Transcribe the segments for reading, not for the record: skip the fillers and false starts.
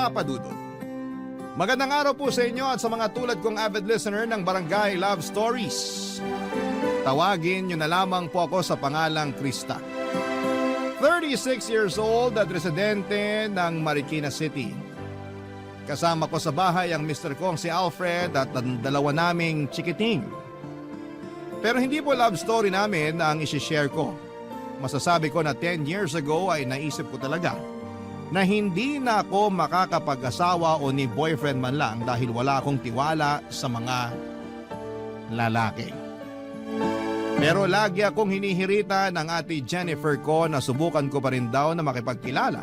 Papa Dudut. Magandang araw po sa inyo at sa mga tulad kong avid listener ng Barangay Love Stories. Tawagin niyo na lamang po ako sa pangalang Krista. 36 years old at residente ng Marikina City. Kasama ko sa bahay ang Mr. kong si Alfred at ang dalawa naming chikiting. Pero hindi po love story namin ang isishare ko. Masasabi ko na 10 years ago ay naisip ko talaga na hindi na ako makakapag-asawa o ni boyfriend man lang dahil wala akong tiwala sa mga lalaki. Pero lagi akong hinihirita ng ate Jennifer ko na subukan ko pa rin daw na makipagkilala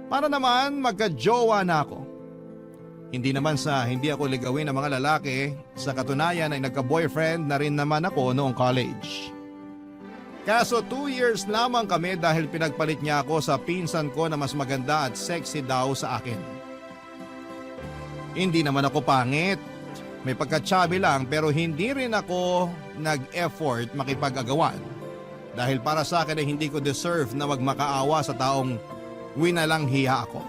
para naman magka-jowa na ako. Hindi naman sa hindi ako ligawin ng mga lalaki, sa katunayan ay nagka-boyfriend na rin naman ako noong college. Kaso 2 years lamang kami dahil pinagpalit niya ako sa pinsan ko na mas maganda at sexy daw sa akin. Hindi naman ako pangit, may pagka-chubby lang pero hindi rin ako nag-effort makipag-agawan. Dahil para sa akin ay hindi ko deserve na magmakaawa sa taong winalang hiya ako.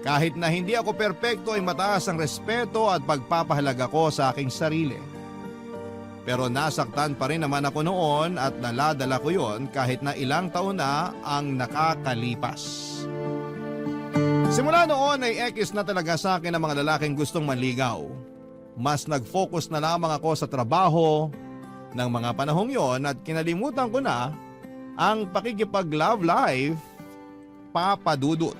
Kahit na hindi ako perpekto ay mataas ang respeto at pagpapahalaga ko sa aking sarili. Pero nasaktan pa rin naman ako noon at naladala ko yon kahit na ilang taon na ang nakakalipas. Simula noon ay ekis na talaga sa akin ang mga lalaking gustong manligaw. Mas nag-focus na lamang ako sa trabaho ng mga panahong yon at kinalimutan ko na ang pakikipag-love life, Papa Dudut.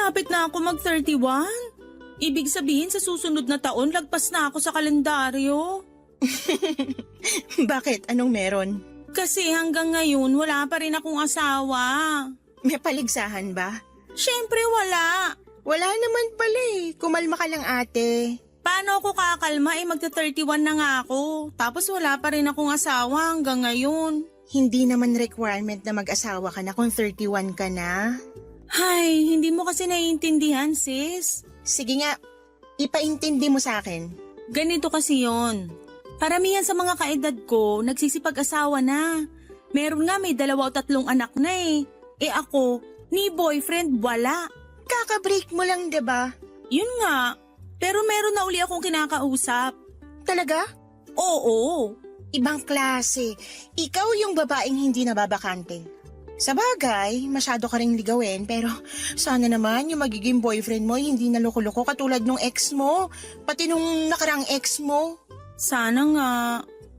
Malapit na ako mag-31. Ibig sabihin sa susunod na taon, lagpas na ako sa kalendaryo. Bakit? Anong meron? Kasi hanggang ngayon, wala pa rin akong asawa. May paligsahan ba? Siyempre wala. Wala naman pala eh. Kumalma ka lang ate. Paano ako kakalma magta-31 na nga ako. Tapos wala pa rin akong asawa hanggang ngayon. Hindi naman requirement na mag-asawa ka na kung 31 ka na. Hay, hindi mo kasi naiintindihan, sis. Sige nga, ipaintindi mo sa akin. Ganito kasi yon. Paramihan sa mga kaedad ko, nagsisipag-asawa na. Meron nga may 2 o 3 anak na eh. Eh ako, ni boyfriend wala. Kaka-break mo lang, 'di ba? Yun nga, pero meron na uli akong kinakausap. Talaga? Oo. Ibang klase. Ikaw yung babaeng hindi nababakante. Sa bagay, masyado ka ring ligawin pero sana naman yung magiging boyfriend mo hindi na loko-loko katulad nung ex mo, pati nung nakarang ex mo. Sana nga.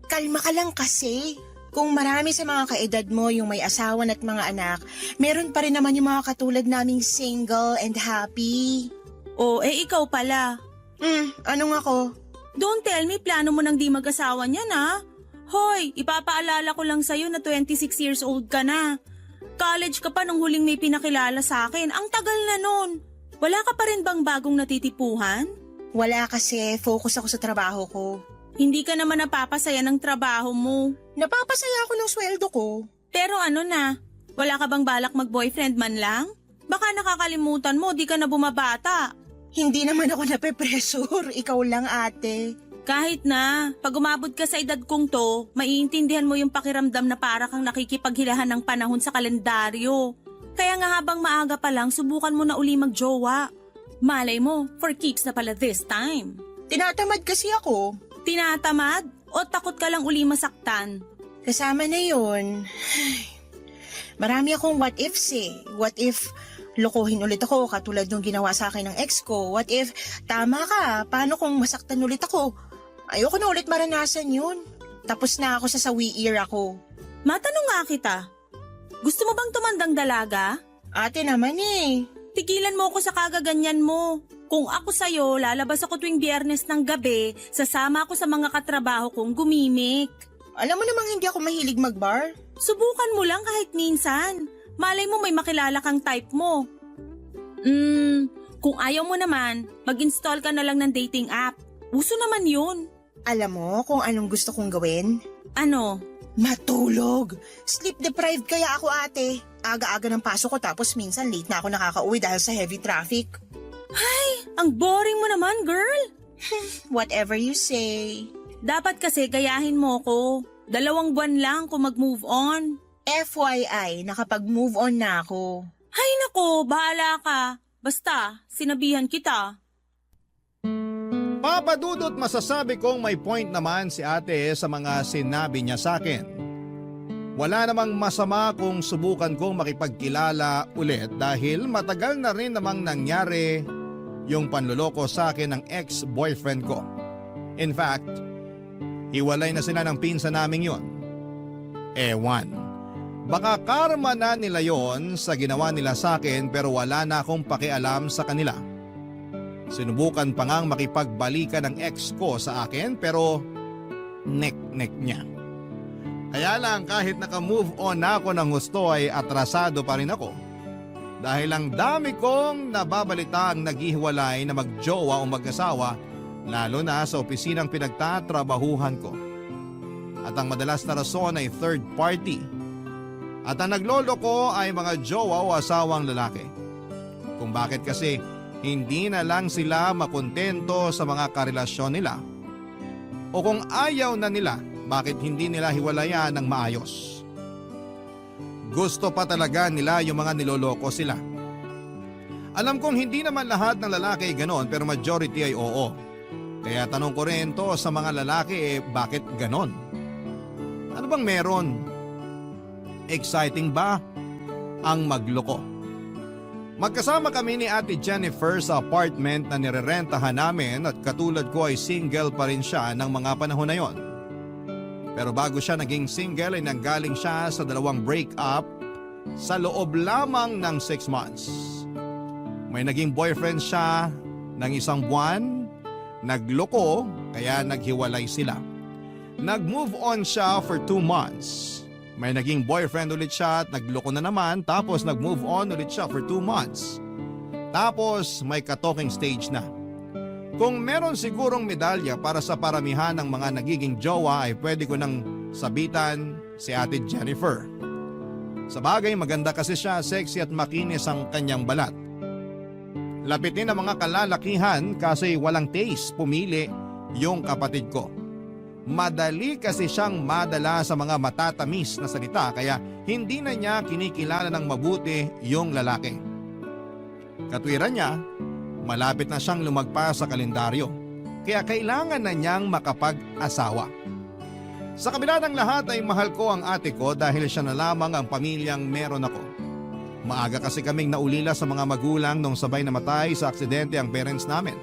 Kalma ka lang kasi. Kung marami sa mga kaedad mo yung may asawa at mga anak, meron pa rin naman yung mga katulad naming single and happy. O, ikaw pala. Anong ako? Don't tell me plano mo nang di mag-asawa niyan ha. Hoy, ipapaalala ko lang sa'yo na 26 years old ka na. College ka pa nung huling may pinakilala sa akin. Ang tagal na nun. Wala ka pa rin bang bagong natitipuhan? Wala kasi, focus ako sa trabaho ko. Hindi ka naman napapasaya ng trabaho mo. Napapasaya ako ng sweldo ko. Pero ano na, wala ka bang balak mag-boyfriend man lang? Baka nakakalimutan mo, di ka na bumabata. Hindi naman ako nape-pressure, ikaw lang ate. Kahit na, pag umabot ka sa edad kong to, maiintindihan mo yung pakiramdam na para kang nakikipaghilahan ng panahon sa kalendaryo. Kaya nga habang maaga pa lang, subukan mo na uli magjowa. Malay mo, for keeps na pala this time. Tinatamad kasi ako. Tinatamad? O takot ka lang uli masaktan? Kasama na yun. Marami akong what ifs eh. What if lokohin ulit ako katulad nung ginawa sa akin ng ex ko? What if tama ka, paano kung masaktan ulit ako? Ayoko na ulit maranasan yun. Tapos na ako sa sawi year ako. Matanong nga kita, gusto mo bang tumandang dalaga? Ate naman eh. Tigilan mo ako sa kagaganyan mo. Kung ako sa'yo, lalabas ako tuwing Biyernes ng gabi, sasama ako sa mga katrabaho kong gumimik. Alam mo namang hindi ako mahilig mag-bar. Subukan mo lang kahit minsan. Malay mo may makilala kang type mo. Kung ayaw mo naman, mag-install ka na lang ng dating app. Uso naman yun. Alam mo kung anong gusto kong gawin? Ano? Matulog. Sleep deprived kaya ako, ate. Aga-aga ng pasok ko tapos minsan late na ako nakakauwi dahil sa heavy traffic. Ang boring mo naman, girl. Whatever you say. Dapat kasi gayahin mo ko. 2 buwan lang kung mag-move on. FYI, nakapag-move on na ako. Ay nako, bahala ka. Basta, sinabihan kita. Papadudot masasabi kong may point naman si ate sa mga sinabi niya sa akin. Wala namang masama kung subukan kong makipagkilala ulit dahil matagal na rin namang nangyari yung panluloko sa akin ng ex-boyfriend ko. In fact, hiwalay na sila ng pinsan naming yon. Ewan, baka karma na nila yon sa ginawa nila sa akin pero wala na akong pakialam sa kanila. Sinubukan pa ngang makipagbalikan ng ex ko sa akin pero nek-nek niya. Kaya lang kahit naka-move on na ako ng gusto ay atrasado pa rin ako. Dahil ang dami kong nababalitaang naghihiwalay na magjowa o mag-asawa lalo na sa opisinang pinagtatrabahuhan ko. At ang madalas na rason ay third party. At ang naglolo ko ay mga jowa o asawang lalaki. Kung bakit kasi hindi na lang sila makontento sa mga karelasyon nila. O kung ayaw na nila, bakit hindi nila hiwalayan ng maayos? Gusto pa talaga nila yung mga niloloko sila. Alam kong hindi naman lahat ng lalaki ay ganon pero majority ay oo. Kaya tanong ko rin to sa mga lalaki bakit ganon? Ano bang meron? Exciting ba ang magloko? Magkasama kami ni Ate Jennifer sa apartment na nirerentahan namin at katulad ko ay single pa rin siya ng mga panahon na yon. Pero bago siya naging single ay nanggaling siya sa 2 breakup sa loob lamang ng 6 months. May naging boyfriend siya ng 1 buwan, nagloko kaya naghiwalay sila. Nag-move on siya for 2 months. May naging boyfriend ulit siya at nagloko na naman tapos nag-move on ulit siya for 2 months. Tapos may ka-talking stage na. Kung meron sigurong medalya para sa paramihan ng mga nagiging jowa ay pwede ko nang sabitan si Ate Jennifer. Sa bagay maganda kasi siya, sexy at makinis ang kanyang balat. Lapitin ang mga kalalakihan kasi walang taste pumili yung kapatid ko. Madali kasi siyang madala sa mga matatamis na salita kaya hindi na niya kinikilala ng mabuti yung lalaki. Katwiran niya, malapit na siyang lumagpas sa kalendaryo kaya kailangan na niyang makapag-asawa. Sa kabila ng lahat ay mahal ko ang ate ko dahil siya na lamang ang pamilyang meron ako. Maaga kasi kaming naulila sa mga magulang nung sabay namatay sa aksidente ang parents namin.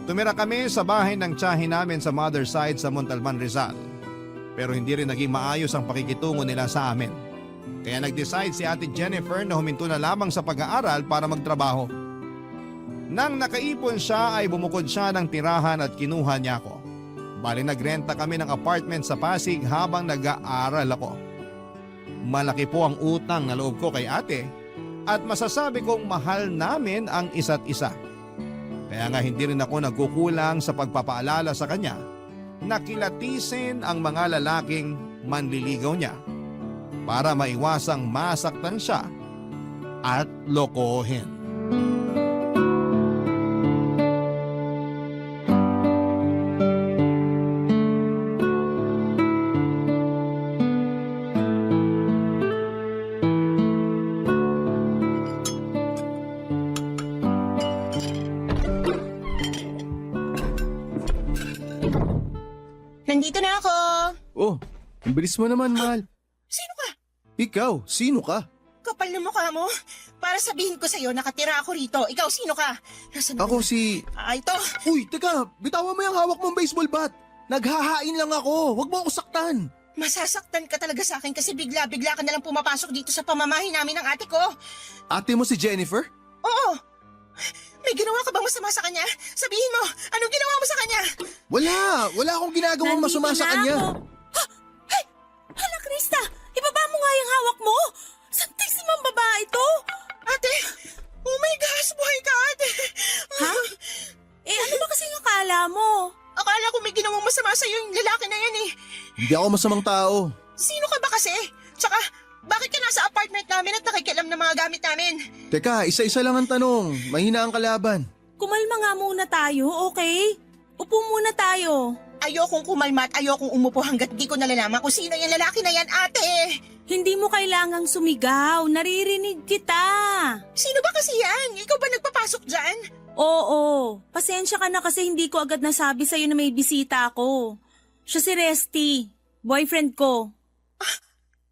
Tumira kami sa bahay ng tiyahin namin sa mother side sa Montalban, Rizal. Pero hindi rin naging maayos ang pakikitungo nila sa amin. Kaya nag-decide si Ate Jennifer na huminto na lamang sa pag-aaral para magtrabaho. Nang nakaipon siya ay bumukod siya ng tirahan at kinuha niya ako. Bali nagrenta kami ng apartment sa Pasig habang nag-aaral ako. Malaki po ang utang na loob ko kay ate at masasabi kong mahal namin ang isa't isa. Kaya nga hindi rin ako nagkukulang sa pagpapaalala sa kanya na kilatisin ang mga lalaking manliligaw niya para maiwasang masaktan siya at lokohin. Nandito na ako. Oh, ang bilis mo naman, mahal. Sino ka? Ikaw, sino ka? Kapal na mukha mo. Para sabihin ko sa'yo, nakatira ako rito. Ikaw, sino ka? Nasaan Ako si... Ito. Uy, teka, bitawan mo yung hawak mong baseball bat. Naghahain lang ako, wag mo ako saktan. Masasaktan ka talaga sa akin kasi bigla-bigla ka nalang pumapasok dito sa pamamahay namin ng ate ko. Ate mo si Jennifer? Oo. May ginawa ka bang masama sa kanya? Sabihin mo, anong ginawa mo sa kanya? Wala akong ginagawang masama sa kanya. Hey! Hala, Krista! Ibaba mo nga yung hawak mo! Santisimang babae to! Ate! Oh my gosh, buhay ka, ate! Ha? Ano ba kasing akala mo? Akala ko may ginawang masama sa'yo yung lalaki na yan eh. Hindi ako masamang tao. nga sa apartment namin at nakikialam ng mga gamit namin. Teka, isa-isa lang ang tanong. Mahina ang kalaban. Kumalma nga muna tayo, okay? Upo muna tayo. Ayokong kumalma at ayokong umupo hanggat di ko nalalaman kung sino yung lalaki na yan, ate. Hindi mo kailangang sumigaw, naririnig kita. Sino ba kasi yan? Ikaw ba nagpapasok dyan? Oo, pasensya ka na kasi hindi ko agad nasabi sa'yo na may bisita ako. Siya si Resty, boyfriend ko.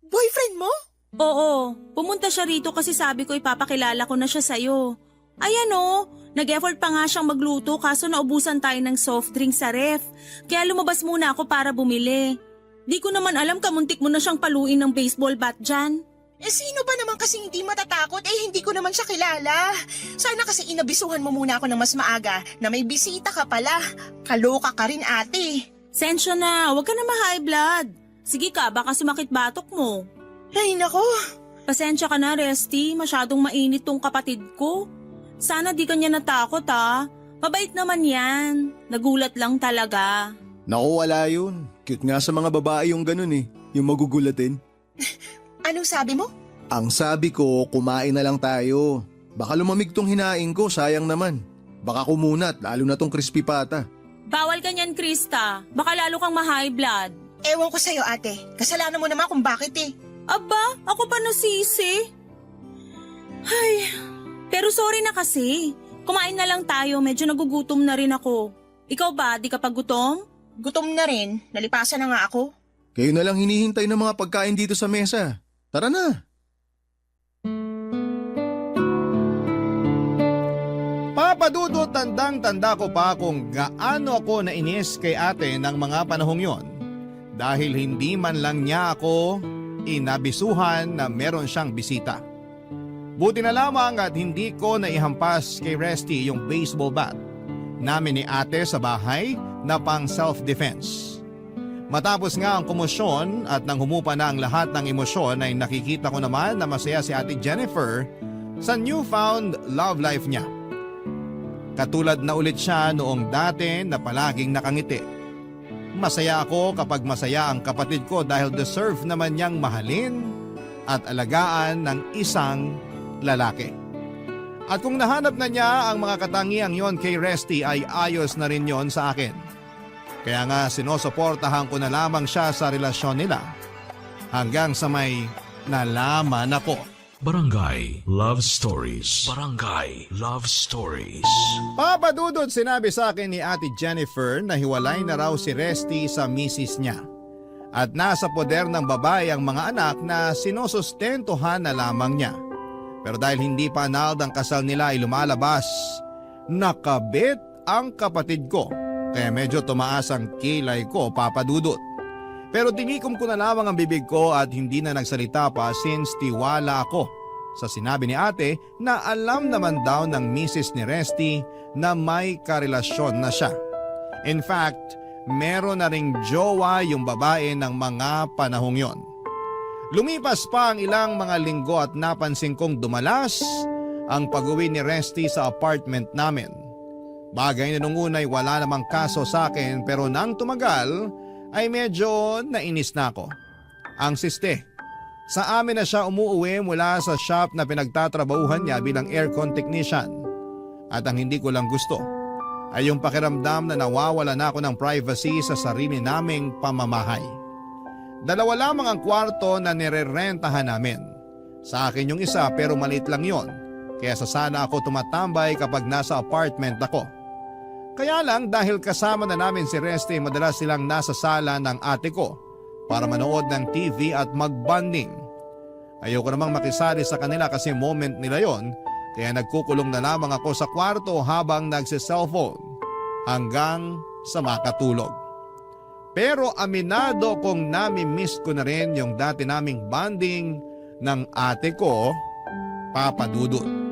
Boyfriend mo? Oo, pumunta siya rito kasi sabi ko ipapakilala ko na siya sa'yo. Ayan o, nag-effort pa nga siyang magluto kaso naubusan tayo ng soft drink sa ref. Kaya lumabas muna ako para bumili. Di ko naman alam kamuntik mo na siyang paluin ng baseball bat dyan. Eh sino ba naman kasi hindi matatakot? Eh hindi ko naman siya kilala. Sana kasi inabisuhan mo muna ako ng mas maaga na may bisita ka pala. Kaloka ka rin, ate. Sensya na, huwag ka na ma-high blood. Sige ka, baka sumakit batok mo. Ay nako. Pasensya ka na, Resty. Masyadong mainit tong kapatid ko. Sana di kanya natakot ha. Mabait naman yan. Nagulat lang talaga. Naku, wala yun. Cute nga sa mga babae yung ganun eh. Yung magugulatin. Anong sabi mo? Ang sabi ko, kumain na lang tayo. Baka lumamig tong hinaing ko, sayang naman. Baka kumunat, lalo na tong crispy pata. Bawal ka niyan, Krista. Baka lalo kang ma-high blood. Ewan ko sa'yo, ate. Kasalanan mo naman kung bakit eh. Aba, ako pa nasisi. Ay, pero sorry na kasi. Kumain na lang tayo, medyo nagugutom na rin ako. Ikaw ba, di ka pa gutom? Gutom na rin. Nalipasan na nga ako. Kayo na lang hinihintay ng mga pagkain dito sa mesa. Tara na. Papadudot, tandang-tanda ko pa kung gaano ako nainis kay ate ng mga panahong yon. Dahil hindi man lang niya ako inabisuhan na meron siyang bisita. Buti na lamang at hindi ko naihampas kay Resty yung baseball bat namin ni ate sa bahay na pang self-defense. Matapos nga ang komosyon at nang humupa na ang lahat ng emosyon ay nakikita ko naman na masaya si ate Jennifer sa newfound love life niya. Katulad na ulit siya noong dati na palaging nakangiti. Masaya ako kapag masaya ang kapatid ko dahil deserve naman niyang mahalin at alagaan ng isang lalaki. At kung nahanap na niya ang mga katangiang yon kay Resty ay ayos na rin yon sa akin. Kaya nga sinusuportahan ko na lamang siya sa relasyon nila hanggang sa may nalaman ako. Barangay Love Stories. Barangay Love Stories. Papadudod, sinabi sa akin ni ate Jennifer na hiwalay na raw si Resty sa misis niya. At nasa poder ng babae ang mga anak na sinusustentuhan na lamang niya. Pero dahil hindi pa annulled ang kasal nila ay lumalabas, nakabit ang kapatid ko. Kaya medyo tumaas ang kilay ko, papadudot. Pero tinikom ko na lamang ang bibig ko at hindi na nagsalita pa since tiwala ako sa sinabi ni ate na alam naman daw ng misis ni Resty na may karelasyon na siya. In fact, meron na ring jowa yung babae ng mga panahong yon. Lumipas pa ang ilang mga linggo at napansin kong dumalas ang pag-uwi ni Resty sa apartment namin. Bagay na nung unay wala namang kaso sa akin pero nang tumagal ay medyo nainis na ako. Ang siste, sa amin na siya umuuwi mula sa shop na pinagtatrabahuhan niya bilang aircon technician. At ang hindi ko lang gusto ay yung pakiramdam na nawawala na ako ng privacy sa sarili naming pamamahay. 2 lamang ang kwarto na nirerentahan namin. Sa akin yung isa pero maliit lang yon. Kaya sa sana ako tumatambay kapag nasa apartment ako. Kaya lang dahil kasama na namin si Resty, madalas silang nasa sala ng ate ko para manood ng TV at mag-bonding. Ayoko namang makisali sa kanila kasi moment nila yon, kaya nagkukulong na lamang ako sa kwarto habang nagsiselfone hanggang sa makatulog. Pero aminado kong nami-miss ko na rin yung dati naming bonding ng ate ko, Papa Dudut.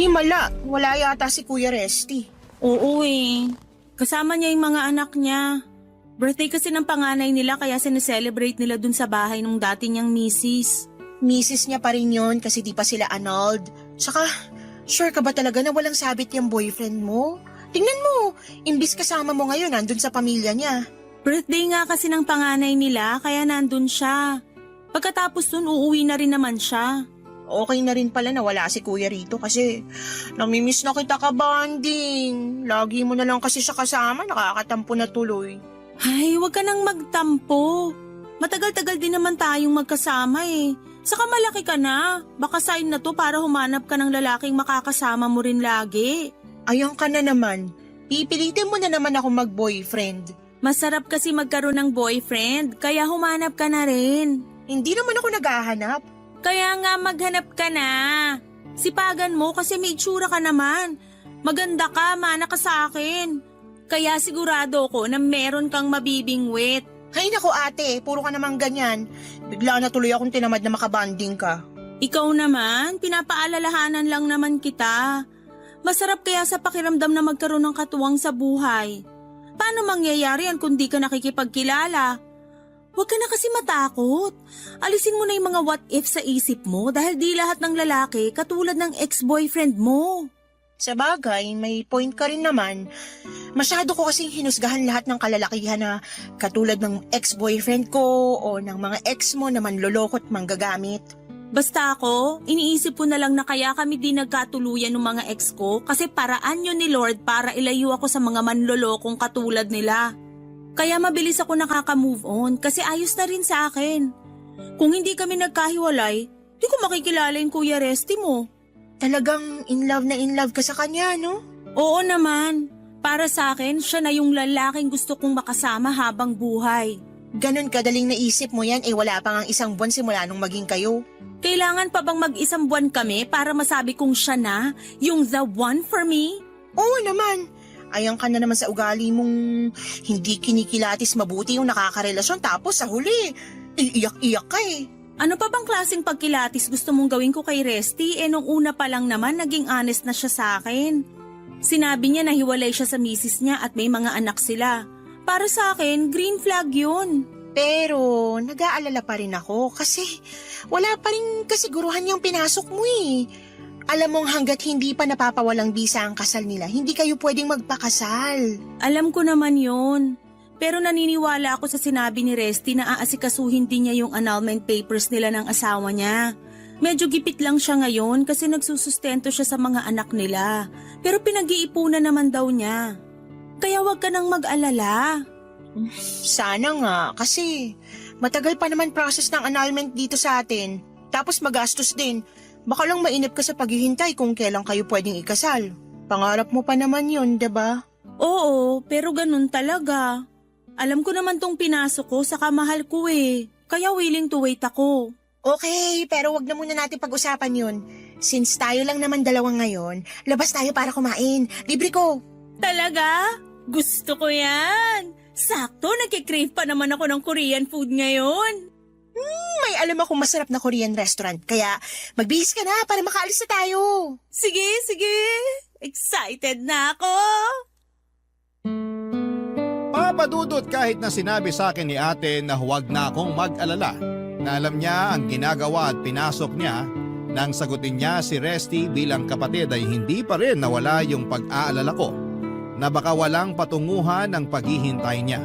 Himala, wala yata si Kuya Resty. Oo eh. Kasama niya yung mga anak niya. Birthday kasi ng panganay nila kaya sineselebrate nila dun sa bahay ng dati niyang misis. Misis niya pa rin yun kasi di pa sila annulled. Tsaka, sure ka ba talaga na walang sabit yung boyfriend mo? Tingnan mo, imbis kasama mo ngayon nandun sa pamilya niya. Birthday nga kasi ng panganay nila kaya nandun siya. Pagkatapos dun uuwi na rin naman siya. Okay na rin pala na wala si kuya rito kasi namimiss na kita ka, banding. Lagi mo na lang kasi siya kasama, nakakatampo na tuloy. Ay, wag ka nang magtampo. Matagal-tagal din naman tayong magkasama eh. Saka malaki ka na. Baka sign na to para humanap ka ng lalaking makakasama mo rin lagi. Ayun ka na naman. Pipilitin mo na naman ako mag-boyfriend. Masarap kasi magkaroon ng boyfriend, kaya humanap ka na rin. Hindi naman ako naghahanap. Kaya nga maghanap ka na. Sipagan mo kasi may itsura ka naman. Maganda ka, mana ka sa akin. Kaya sigurado ko na meron kang mabibingwit. Hay nako ate, puro ka namang ganyan. Bigla na tuloy akong tinamad na makabanding ka. Ikaw naman, pinapaalalahanan lang naman kita. Masarap kaya sa pakiramdam na magkaroon ng katuwang sa buhay. Paano mangyayari yan kung di ka nakikipagkilala? Huwag ka na kasi matakot. Alisin mo na yung mga what if sa isip mo dahil di lahat ng lalaki katulad ng ex-boyfriend mo. Sa bagay, may point ka rin naman. Masyado ko kasing hinusgahan lahat ng kalalakihan na katulad ng ex-boyfriend ko o ng mga ex mo na manlolokot manggagamit. Basta ako, iniisip ko na lang na kaya kami di nagkatuluyan ng mga ex ko kasi paraan yun ni Lord para ilayo ako sa mga manlolokong katulad nila. Kaya mabilis ako nakaka-move on kasi ayos na rin sa akin. Kung hindi kami nagkahiwalay, di ko makikilala yung Kuya Resty mo. Talagang in love ka sa kanya, no? Oo naman. Para sa akin, siya na yung lalaking gusto kong makasama habang buhay. Ganon kadaling naisip mo yan, wala pa nga isang buwan simula nung maging kayo. Kailangan pa bang mag-isang buwan kami para masabi kong siya na, yung the one for me? Oo naman. Ayan ka na naman sa ugali mong hindi kinikilatis mabuti yung nakakarelasyon tapos sa huli, iiyak-iyak ka eh. Ano pa bang klaseng pagkilatis gusto mong gawin ko kay Resty nung una pa lang naman naging honest na siya sa akin. Sinabi niya na hiwalay siya sa misis niya at may mga anak sila. Para sa akin, green flag yun. Pero nag-aalala pa rin ako kasi wala pa rin kasiguruhan yung pinasok mo eh. Alam mong hanggat hindi pa napapawalang bisa ang kasal nila, hindi kayo pwedeng magpakasal. Alam ko naman yun. Pero naniniwala ako sa sinabi ni Resty na aasikasuhin din niya yung annulment papers nila ng asawa niya. Medyo gipit lang siya ngayon kasi nagsusustento siya sa mga anak nila. Pero pinag-iipunan naman daw niya. Kaya wag ka nang mag-alala. Sana nga, kasi matagal pa naman process ng annulment dito sa atin. Tapos magastos din. Baka lang mainip ka sa paghihintay kung kailan kayo pwedeng ikasal. Pangarap mo pa naman yun, diba? Oo, pero ganun talaga. Alam ko naman tong pinasok ko sa kamahal ko eh. Kaya willing to wait ako. Okay, pero wag na muna natin pag-usapan yun. Since tayo lang naman dalawa ngayon, labas tayo para kumain. Libre ko. Talaga? Gusto ko yan. Sakto, nagkikrave pa naman ako ng Korean food ngayon. May alam akong masarap na Korean restaurant, kaya magbihis ka na para makaalis na tayo. Sige, sige. Excited na ako. Papadudot kahit na sinabi sa akin ni ate na huwag na akong mag-alala. Na alam niya ang ginagawa at pinasok niya nang sagutin niya si Resty bilang kapatid ay hindi pa rin nawala yung pag-aalala ko na baka walang patunguhan ang paghihintay niya.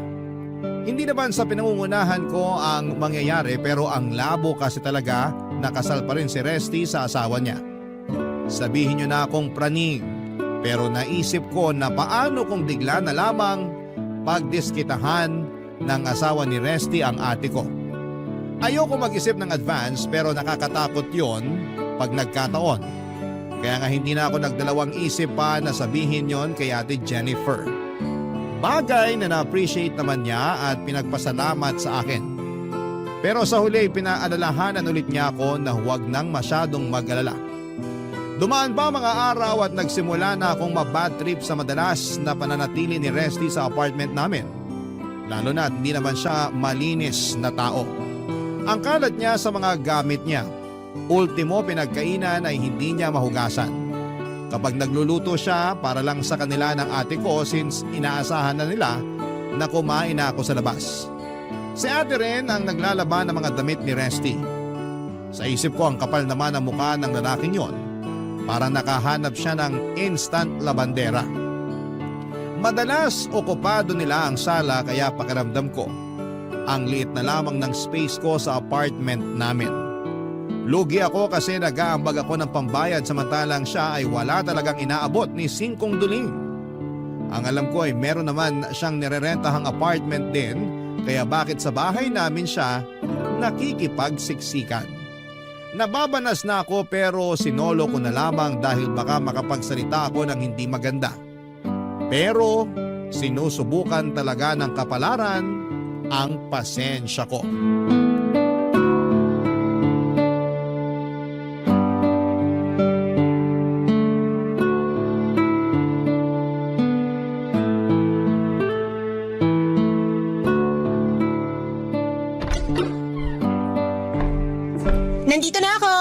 Hindi naman sa pinangungunahan ko ang mangyayari pero ang labo kasi talaga nakasal pa rin si Resty sa asawa niya. Sabihin niyo na akong praning pero naisip ko na paano kung bigla na lamang pagdiskitahan ng asawa ni Resty ang ate ko. Ayoko mag-isip ng advance pero nakakatakot yon pag nagkataon. Kaya nga hindi na ako nagdalawang isip pa na sabihin yon kay ate Jennifer. Bagay na na-appreciate naman niya at pinagpasalamat sa akin. Pero sa huli pinaalalahanan ulit niya ako na huwag nang masyadong mag-alala. Dumaan pa mga araw at nagsimula na akong mabad trip sa madalas na pananatili ni Resty sa apartment namin. Lalo na hindi naman siya malinis na tao. Ang kalat niya sa mga gamit niya. Ultimo pinagkainan ay hindi niya mahugasan. Kapag nagluluto siya para lang sa kanila ng ate ko since inaasahan na nila na kumain na ako sa labas. Si ate rin ang naglalaban ng mga damit ni Resty. Sa isip ko ang kapal naman ang mukha ng lalaking yon. Parang nakahanap siya ng instant labandera. Madalas okupado nila ang sala kaya pakiramdam ko ang liit na lamang ng space ko sa apartment namin. Lugi ako kasi nag-aambag ako ng pambayad samantalang siya ay wala talagang inaabot ni 5 duling. Ang alam ko ay meron naman siyang nirerentahang apartment din kaya bakit sa bahay namin siya nakikipagsiksikan. Nababanas na ako pero sinolo ko na lamang dahil baka makapagsalita ako ng hindi maganda. Pero sinusubukan talaga ng kapalaran ang pasensya ko. Nandito na ako!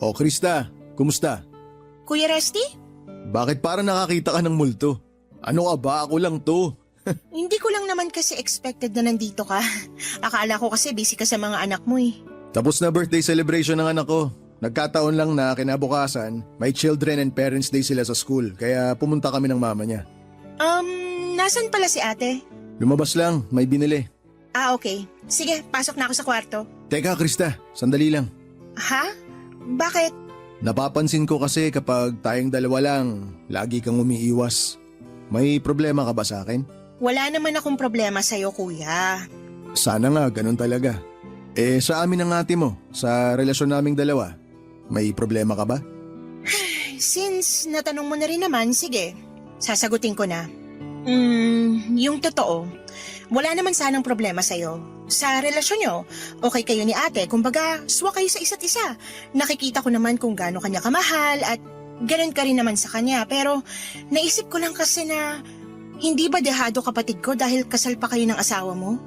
O Krista, kumusta? Kuya Resty? Bakit parang nakakita ka ng multo? Ano ka ba? Ako lang to. Hindi ko lang naman kasi expected na nandito ka. Akala ko kasi busy ka sa mga anak mo eh. Tapos na birthday celebration ng anak ko. Nagkataon lang na kinabukasan, may Children and Parents Day sila sa school, kaya pumunta kami ng mama niya. Nasan pala si ate? Lumabas lang, may binili. Okay. Sige, pasok na ako sa kwarto. Teka Krista, sandali lang. Ha? Bakit? Napapansin ko kasi kapag tayong dalawa lang, lagi kang umiiwas. May problema ka ba sa akin? Wala naman akong problema sa'yo, kuya. Sana nga, ganun talaga. Sa amin ng ate mo, sa relasyon naming dalawa, may problema ka ba? Since natanong mo na rin naman, sige, sasagutin ko na. Yung totoo, wala naman sanang problema sa'yo. Sa relasyon nyo, okay kayo ni ate, kumbaga, swa kayo sa isa't isa. Nakikita ko naman kung gaano kanya kamahal at ganun ka rin naman sa kanya. Pero naisip ko lang kasi na hindi ba dehado kapatid ko dahil kasal pa kayo ng asawa mo?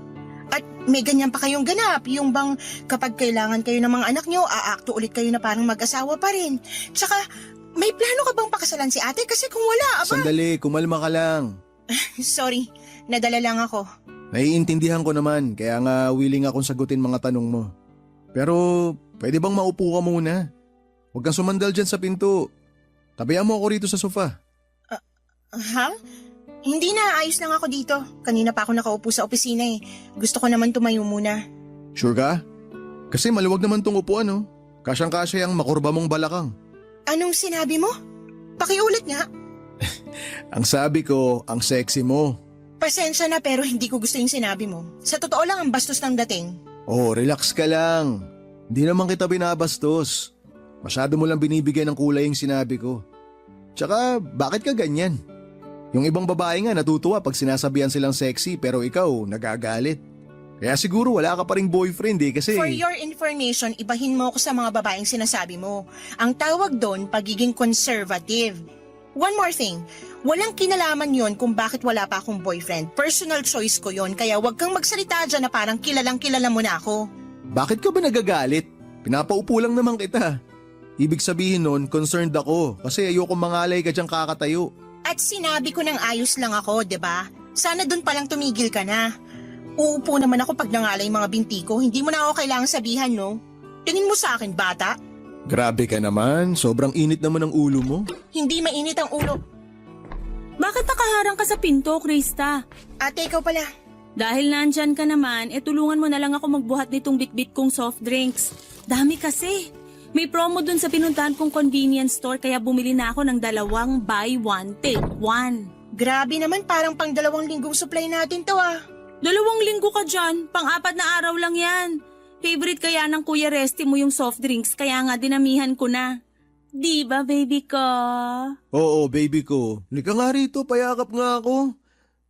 At may ganyan pa kayong ganap, yung bang kapag kailangan kayo ng mga anak nyo, aakto ulit kayo na parang mag-asawa pa rin. Tsaka, may plano ka bang pakasalan si ate? Kasi kung wala, aba... Sandali, kumalma ka lang. Sorry, nadala lang ako. Naiintindihan ko naman, kaya nga willing akong sagutin mga tanong mo. Pero, pwede bang maupo ka muna? Huwag kang sumandal dyan sa pinto. Tabihan mo ako rito sa sofa. Ha? Hindi na, ayos lang ako dito. Kanina pa ako nakaupo sa opisina eh. Gusto ko naman tumayo muna. Sure ka? Kasi maluwag naman tong upuan, no? Kasyang-kasya ang makurba mong balakang. Anong sinabi mo? Pakiulit nga. Ang sabi ko, ang sexy mo. Pasensya na pero hindi ko gusto yung sinabi mo. Sa totoo lang ang bastos ng dating. Oh, relax ka lang. Hindi naman kita binabastos. Masyado mo lang binibigyan ng kulay yung sinabi ko. Tsaka, bakit ka ganyan? Yung ibang babae nga natutuwa pag sinasabihan silang sexy pero ikaw nagagalit. Kaya siguro wala ka pa ring boyfriend kasi... For your information, ibahin mo ako sa mga babaeng sinasabi mo. Ang tawag doon, pagiging conservative. One more thing, walang kinalaman yon kung bakit wala pa akong boyfriend. Personal choice ko yon, kaya wag kang magsalita dyan na parang kilalang kilala mo na ako. Bakit ka ba nagagalit? Pinapaupo lang naman kita. Ibig sabihin nun, concerned ako kasi ayoko mangalay ka dyan kakatayo. At sinabi ko ng ayos lang ako, 'di ba? Sana doon palang tumigil ka na. Uupo naman ako pag nangalay mga binti ko, hindi mo na ako kailangang sabihan, no? Tingin mo sa akin, bata? Grabe ka naman, sobrang init naman ang ulo mo. Hindi mainit ang ulo. Bakit nakaharang ka sa pinto, Krista? Ate, ikaw pala. Dahil nandyan ka naman, tulungan mo na lang ako magbuhat nitong bitbit kong soft drinks. Dami kasi. May promo dun sa pinuntahan kong convenience store kaya bumili na ako ng 2 buy 1 take 1. Grabe naman, parang pang 2 linggong supply natin to ah. 2 linggo ka dyan, pang-4 na araw lang yan. Favorite kaya ng Kuya Resty mo yung soft drinks kaya nga dinamihan ko na. Di ba, baby ko? Oo, baby ko. Lika nga rito, payakap nga ako.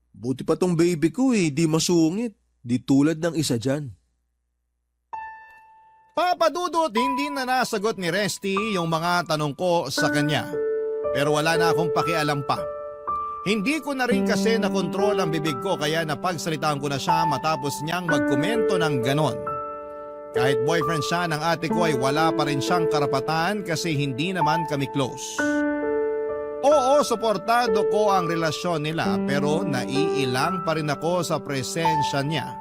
Buti pa tong baby ko di masungit. Di tulad ng isa dyan. Papadudot, hindi na nasagot ni Resty yung mga tanong ko sa kanya. Pero wala na akong pakialam pa. Hindi ko na rin kasi nakontrol ang bibig ko kaya napagsalitaan ko na siya matapos niyang magkomento ng ganon. Kahit boyfriend siya ng ate ko ay wala pa rin siyang karapatan kasi hindi naman kami close. Oo, suportado ko ang relasyon nila pero naiilang pa rin ako sa presensya niya.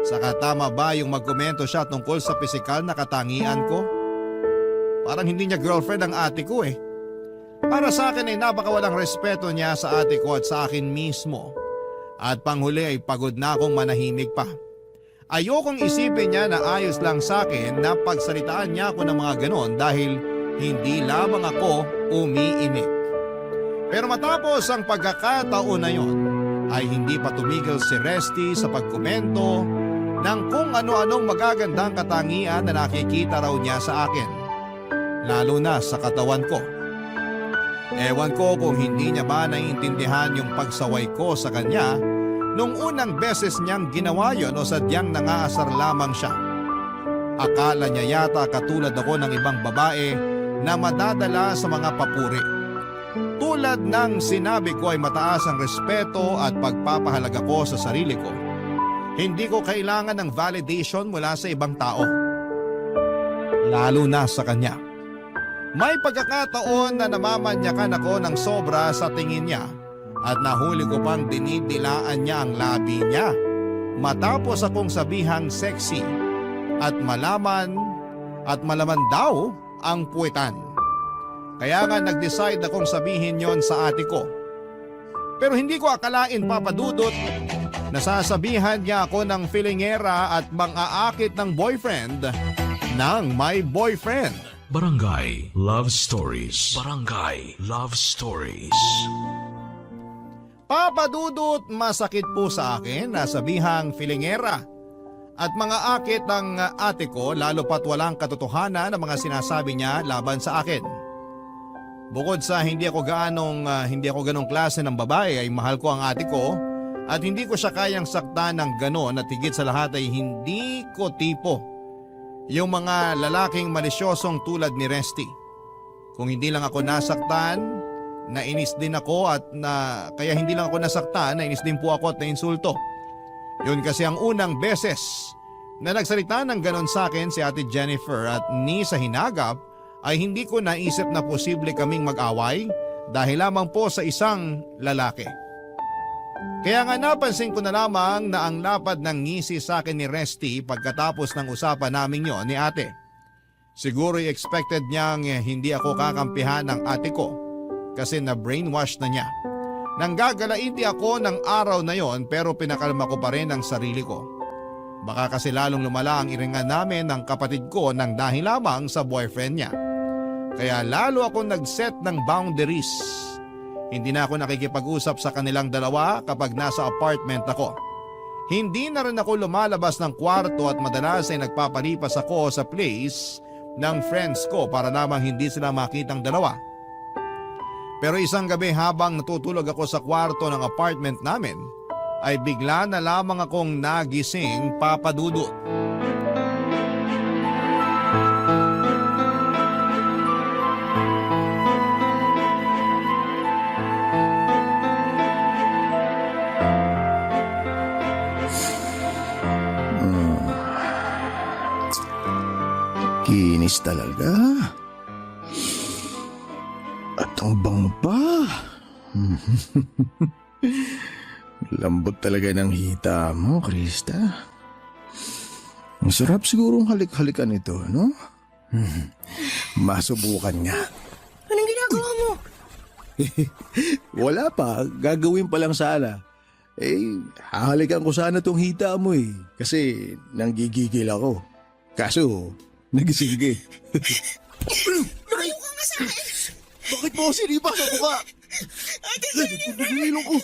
Saka tama ba yung magkomento siya tungkol sa pisikal na katangian ko? Parang hindi niya girlfriend ang ate ko eh. Para sa akin ay napakawalang respeto niya sa ate ko at sa akin mismo. At panghuli ay pagod na akong manahimik pa. Ayokong isipin niya na ayos lang sa akin na pagsalitaan niya ako ng mga ganon dahil hindi lamang ako umiimik. Pero matapos ang pagkakataon na yon, ay hindi pa tumigil si Resty sa pagkomento ng kung ano-anong magagandang katangian na nakikita raw niya sa akin. Lalo na sa katawan ko. Ewan ko kung hindi niya ba naiintindihan yung pagsaway ko sa kanya nung unang beses niyang ginawa yon o sadyang nangaasar lamang siya. Akala niya yata katulad ako ng ibang babae na madadala sa mga papuri. Tulad ng sinabi ko ay mataas ang respeto at pagpapahalaga ko sa sarili ko. Hindi ko kailangan ng validation mula sa ibang tao. Lalo na sa kanya. May pagkakataon na namamanyakan ako ng sobra sa tingin niya at nahuli ko pang dinidilaan niya ang labi niya. Matapos akong sabihang sexy at malaman daw ang puwetan. Kaya nga nag-decide akong sabihin yon sa ate ko. Pero hindi ko akalain, Papa Dudut, na sasabihan niya ako ng filingera at mang-aakit ng boyfriend ng my boyfriend. Barangay Love Stories. Barangay Love Stories. Papa Dudut, masakit po sa akin na sabihang filingera at mga akit ng ate ko lalo pat walang katotohanan ng mga sinasabi niya laban sa akin. Bukod sa hindi ako ganong klase ng babae ay mahal ko ang ate ko at hindi ko siya kayang saktan ng ganon at higit sa lahat ay hindi ko tipo yung mga lalaking malisyosong tulad ni Resty. Kung hindi lang ako nasaktan, nainis din ako kaya hindi lang ako nasaktan, nainis din po ako at nainsulto. Yun kasi ang unang beses na nagsalita ng ganon sa akin si Ate Jennifer at ni sa hinagap ay hindi ko naisip na posible kaming mag-away dahil lamang po sa isang lalaki. Kaya nga napansin ko na lamang na ang lapad ng ngisi sa akin ni Resty pagkatapos ng usapan namin yon ni ate. Siguro expected niyang hindi ako kakampihan ng ate ko kasi na-brainwash na niya. Nanggagalaiti ako ng araw na yon pero pinakalma ko pa rin ang sarili ko. Baka kasi lalong lumala ang iringan namin ng kapatid ko nang dahil lamang sa boyfriend niya. Kaya lalo ako nag-set ng boundaries. Hindi na ako nakikipag-usap sa kanilang dalawa kapag nasa apartment ako. Hindi na rin ako lumalabas ng kwarto at madalas ay nagpapalipas ako sa place ng friends ko para namang hindi sila makitang dalawa. Pero isang gabi habang natutulog ako sa kwarto ng apartment namin, ay bigla na lamang akong nagising, Papa Dudut. Kinis talaga. At ang bango pa. Lambot talaga ng hita mo, Krista. Ang sarap sigurong halik-halikan ito, no? Masubukan nga. Anong ginagawa mo? Wala pa, gagawin pa lang sana. Hahalikan ko sana tong hita mo eh. Kasi nanggigigil ako. Kaso, nagising ka eh. Lumayo ka nga sa akin! Bakit mo ako sinipa sa mukha? Ate Jennifer! Ilong ko.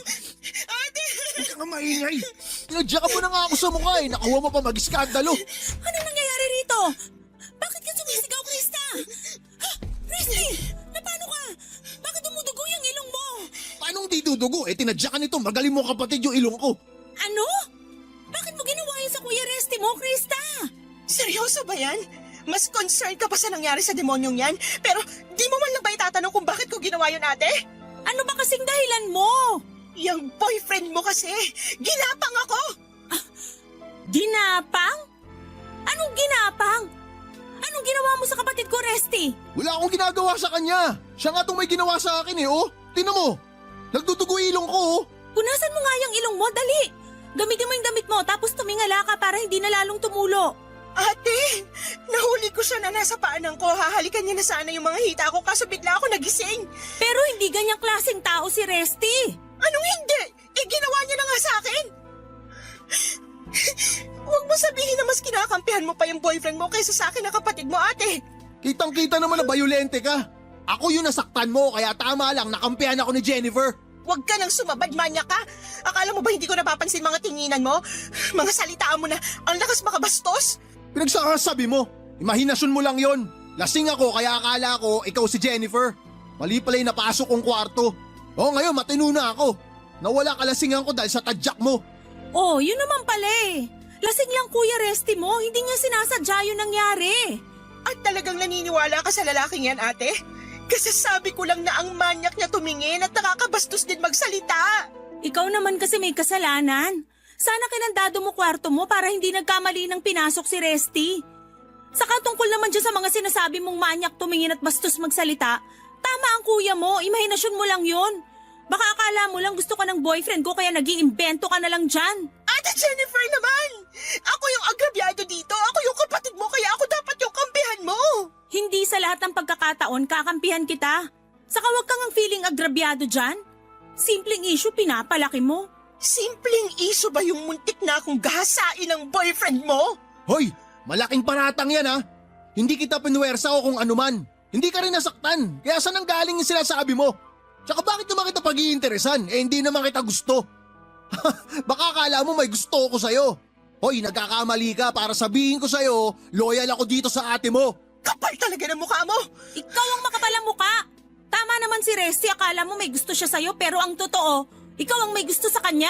Ate! Huwag ka nga maingay. Tinadya ka mo na nga ako sa mukha eh. Nakuha mo pa mag-iskandalo. Ano nangyayari rito? Bakit ka sumisigaw, Krista? Ha? Resty! Napano ka? Bakit dumudugo yung ilong mo? Paano hindi dudugo? Tinadya ka nito. Magaling mo kapatid yung ilong ko. Ano? Bakit mo ginawa yun sa Kuya Resty mo, Krista? Seryoso ba yan? Mas concerned ka pa sa nangyari sa demonyong yan? Pero di mo man lang ba itatanong kung bakit ko ginawa yun, ate? Ano ba kasing dahilan mo? Yung boyfriend mo kasi, ginapang ako! Ginapang? Anong ginapang? Anong ginawa mo sa kapatid ko, Resty? Wala akong ginagawa sa kanya. Siya nga itong may ginawa sa akin eh, oh. Tingnan mo, nagdudugo ilong ko, oh. Punasan mo nga yung ilong mo, dali! Gamitin mo yung damit mo tapos tumingala ka para hindi na lalong tumulo. Ate, nahuli ko siya na nasa paanan ko. Hahalikan niya na sana yung mga hita ko kaso bigla ako nagising. Pero hindi ganyang klaseng tao si Resty. Anong hindi? Ginawa niya na nga sa akin. Huwag mo sabihin na mas kinakampihan mo pa yung boyfriend mo kaysa sa akin na kapatid mo, ate. Kitang-kita naman na bayolente ka. Ako yung nasaktan mo, kaya tama lang, nakampihan ako ni Jennifer. Huwag ka nang sumabad, manya ka. Akala mo ba hindi ko napapansin mga tinginan mo? Mga salitaan mo na ang lakas makabastos? Pinagsakasabi mo, imahinasyon mo lang yon. Lasing ako kaya akala ko ikaw si Jennifer. Mali pala yung napasok kong kwarto. Oo, ngayon matino na ako. Nawala kalasingan ko dahil sa tadyak mo. Oh, yun naman pala eh. Lasing lang Kuya Resty mo, hindi niya sinasadya yung nangyari. At talagang naniniwala ka sa lalaking yan, ate? Kasi sabi ko lang na ang manyak niya tumingin at nakakabastos din magsalita. Ikaw naman kasi may kasalanan. Sana kinandado mo kwarto mo para hindi nagkamali ng pinasok si Resty. Saka tungkol naman dyan sa mga sinasabi mong manyak tumingin at bastos magsalita, tama ang kuya mo, imahinasyon mo lang yun. Baka akala mo lang gusto ka ng boyfriend ko kaya nag-iimbento ka na lang dyan. Ate Jennifer naman! Ako yung agrabyado dito, ako yung kapatid mo kaya ako dapat yung kampihan mo. Hindi sa lahat ng pagkakataon kakampihan kita. Saka wag kang ang feeling agrabyado dyan. Simpleng issue pinapalaki mo. Simpleng iso ba yung muntik na akong gahasain ng boyfriend mo? Hoy, malaking paratang yan ha. Hindi kita pinuwersa o kung anuman. Hindi ka rin nasaktan, kaya saan ang galing yung sinasabi mo? Tsaka bakit naman kita pag-iinteresan? Hindi naman kita gusto. Baka akala mo may gusto ko sa'yo. Hoy, nagkakamali ka para sabihin ko sa'yo, loyal ako dito sa ate mo. Kapal talaga ng mukha mo! Ikaw ang makapal ang muka. Tama naman si Resty, akala mo may gusto siya sa'yo pero ang totoo, ikaw ang may gusto sa kanya.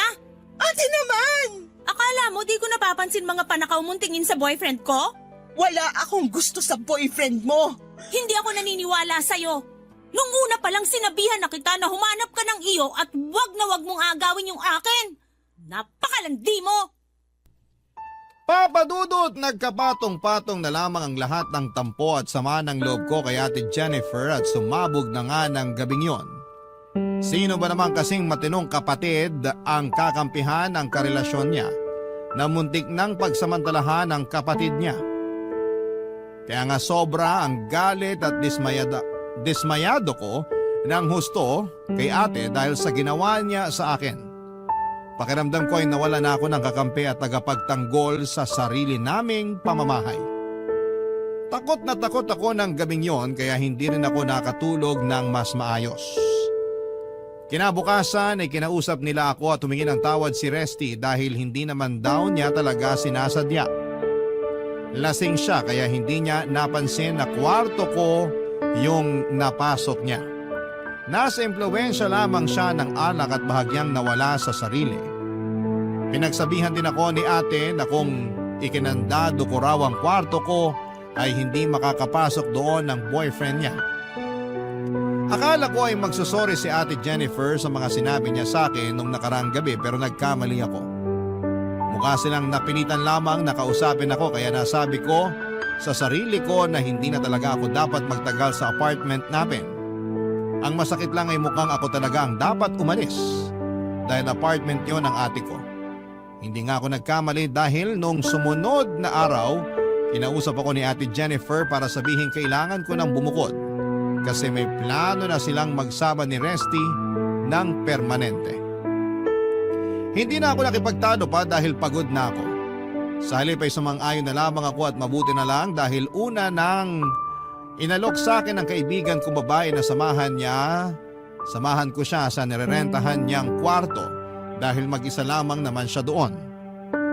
Ate naman! Akala mo di ko napapansin mga panakaw mong tingin sa boyfriend ko? Wala akong gusto sa boyfriend mo. Hindi ako naniniwala sa'yo. Nung una pa lang sinabihan na kita na humanap ka ng iyo at wag na wag mong agawin yung akin. Napakalandi mo! Papadudot, nagkapatong-patong na lamang ang lahat ng tampo at sama ng loob ko kay Ate Jennifer at sumabog na nga ng gabing yon. Sino ba naman kasing matinong kapatid ang kakampihan ng karelasyon niya na muntik ng pagsamantalahan ng kapatid niya? Kaya nga sobra ang galit at dismayado ko ng husto kay ate dahil sa ginawa niya sa akin. Pakiramdam ko ay nawala na ako ng kakampi at tagapagtanggol sa sarili naming pamamahay. Takot na takot ako ng gabing yon kaya hindi rin ako nakatulog ng mas maayos. Kinabukasan ay kinausap nila ako at tumingin ng tawad si Resty dahil hindi naman daw niya talaga sinasadya. Lasing siya kaya hindi niya napansin na kwarto ko yung napasok niya. Nasa impluwensya lamang siya ng alak at bahagyang nawala sa sarili. Pinagsabihan din ako ni ate na kung ikinandado ko raw ang kwarto ko ay hindi makakapasok doon ng boyfriend niya. Akala ko ay magsusori si ate Jennifer sa mga sinabi niya sa akin nung nakaraang gabi pero nagkamali ako. Mukha silang napilitan lamang na kausapin ako kaya nasabi ko sa sarili ko na hindi na talaga ako dapat magtagal sa apartment namin. Ang masakit lang ay mukhang ako talaga ang dapat umalis dahil apartment yon ng ate ko. Hindi nga ako nagkamali dahil nung sumunod na araw, kinausap ako ni ate Jennifer para sabihin kailangan ko ng bumukod kasi may plano na silang magsama ni Resty ng permanente. Hindi na ako nakipagtalo pa dahil pagod na ako. Sa halip ay sumang-ayon na lamang ako at mabuti na lang dahil una nang inalok sa akin ng kaibigan kong babae na samahan ko siya sa nirerentahan niyang kwarto dahil mag-isa lamang naman siya doon.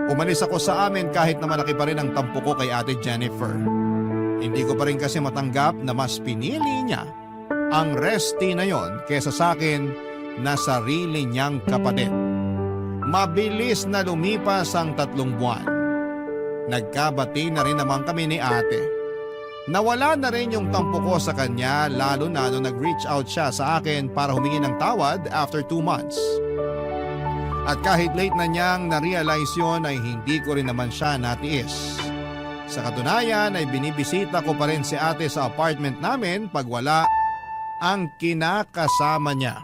Umalis ako sa amin kahit na malaki pa rin ang tampo ko kay ate Jennifer. Hindi ko pa rin kasi matanggap na mas pinili niya ang Resty na yon kesa sa akin na sarili niyang kapatid. Mabilis na lumipas ang 3 buwan. Nagkabati na rin naman kami ni ate. Nawala na rin yung tampo ko sa kanya lalo na nung nag-reach out siya sa akin para humingi ng tawad after 2 months. At kahit late na niyang na-realize yun ay hindi ko rin naman siya natiis. Sa katunayan ay binibisita ko pa rin si ate sa apartment namin pag wala ang kinakasama niya.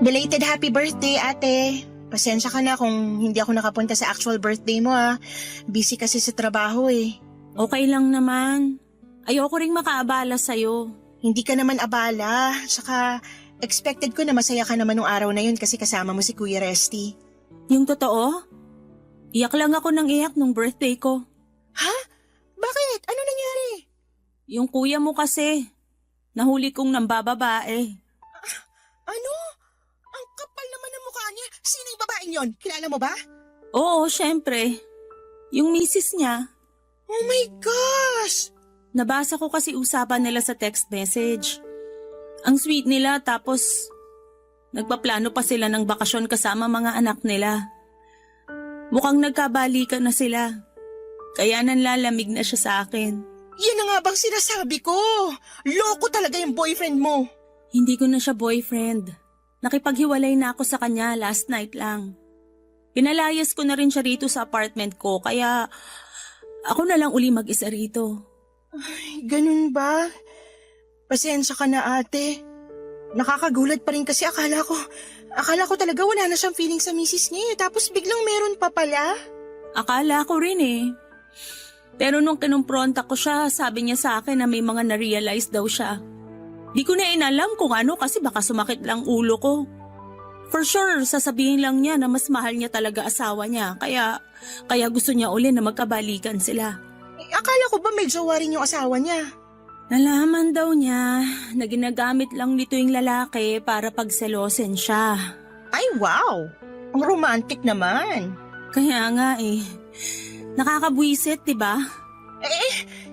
Belated happy birthday, ate. Pasensya ka na kung hindi ako nakapunta sa actual birthday mo, ah. Busy kasi sa trabaho, eh. Okay lang naman. Ayoko ring makaabala sa'yo. Hindi ka naman abala. Saka, expected ko na masaya ka naman nung araw na yun kasi kasama mo si Kuya Resty. Yung totoo? Iyak lang ako ng iyak nung birthday ko. Ha? Bakit? Ano nangyari? Yung kuya mo kasi, nahuli kong nambababae. Ano? Ang kapal naman ng mukha niya. Sino yung babaeng yon? Kilala mo ba? Oo, syempre. Yung misis niya. Oh my gosh! Nabasa ko kasi usapan nila sa text message. Ang sweet nila tapos nagpaplano pa sila ng bakasyon kasama mga anak nila. Mukhang nagkabalikan na sila. Kaya nanlalamig na siya sa akin. Yan na nga bang sinasabi ko? Loko talaga yung boyfriend mo. Hindi ko na siya boyfriend. Nakipaghiwalay na ako sa kanya last night lang. Pinalayas ko na rin siya rito sa apartment ko kaya ako na lang uli mag-isa rito. Ganun ba? Pasensya ka na, ate. Nakakagulat pa rin kasi akala ko talaga wala na siyang feeling sa misis niya, tapos biglang meron pa pala. Akala ko rin eh. Pero nung kinumpronta ko siya, sabi niya sa akin na may mga na-realize daw siya. Di ko na inalam kung ano kasi baka sumakit lang ulo ko. For sure, sasabihin lang niya na mas mahal niya talaga asawa niya. Kaya gusto niya uli na magkabalikan sila. Akala ko ba may jowa rin yung asawa niya? Nalaman daw niya na ginagamit lang nito yung lalaki para pagselosin siya. Ay, wow! Ang romantic naman. Kaya nga eh. Nakakabwisit, diba?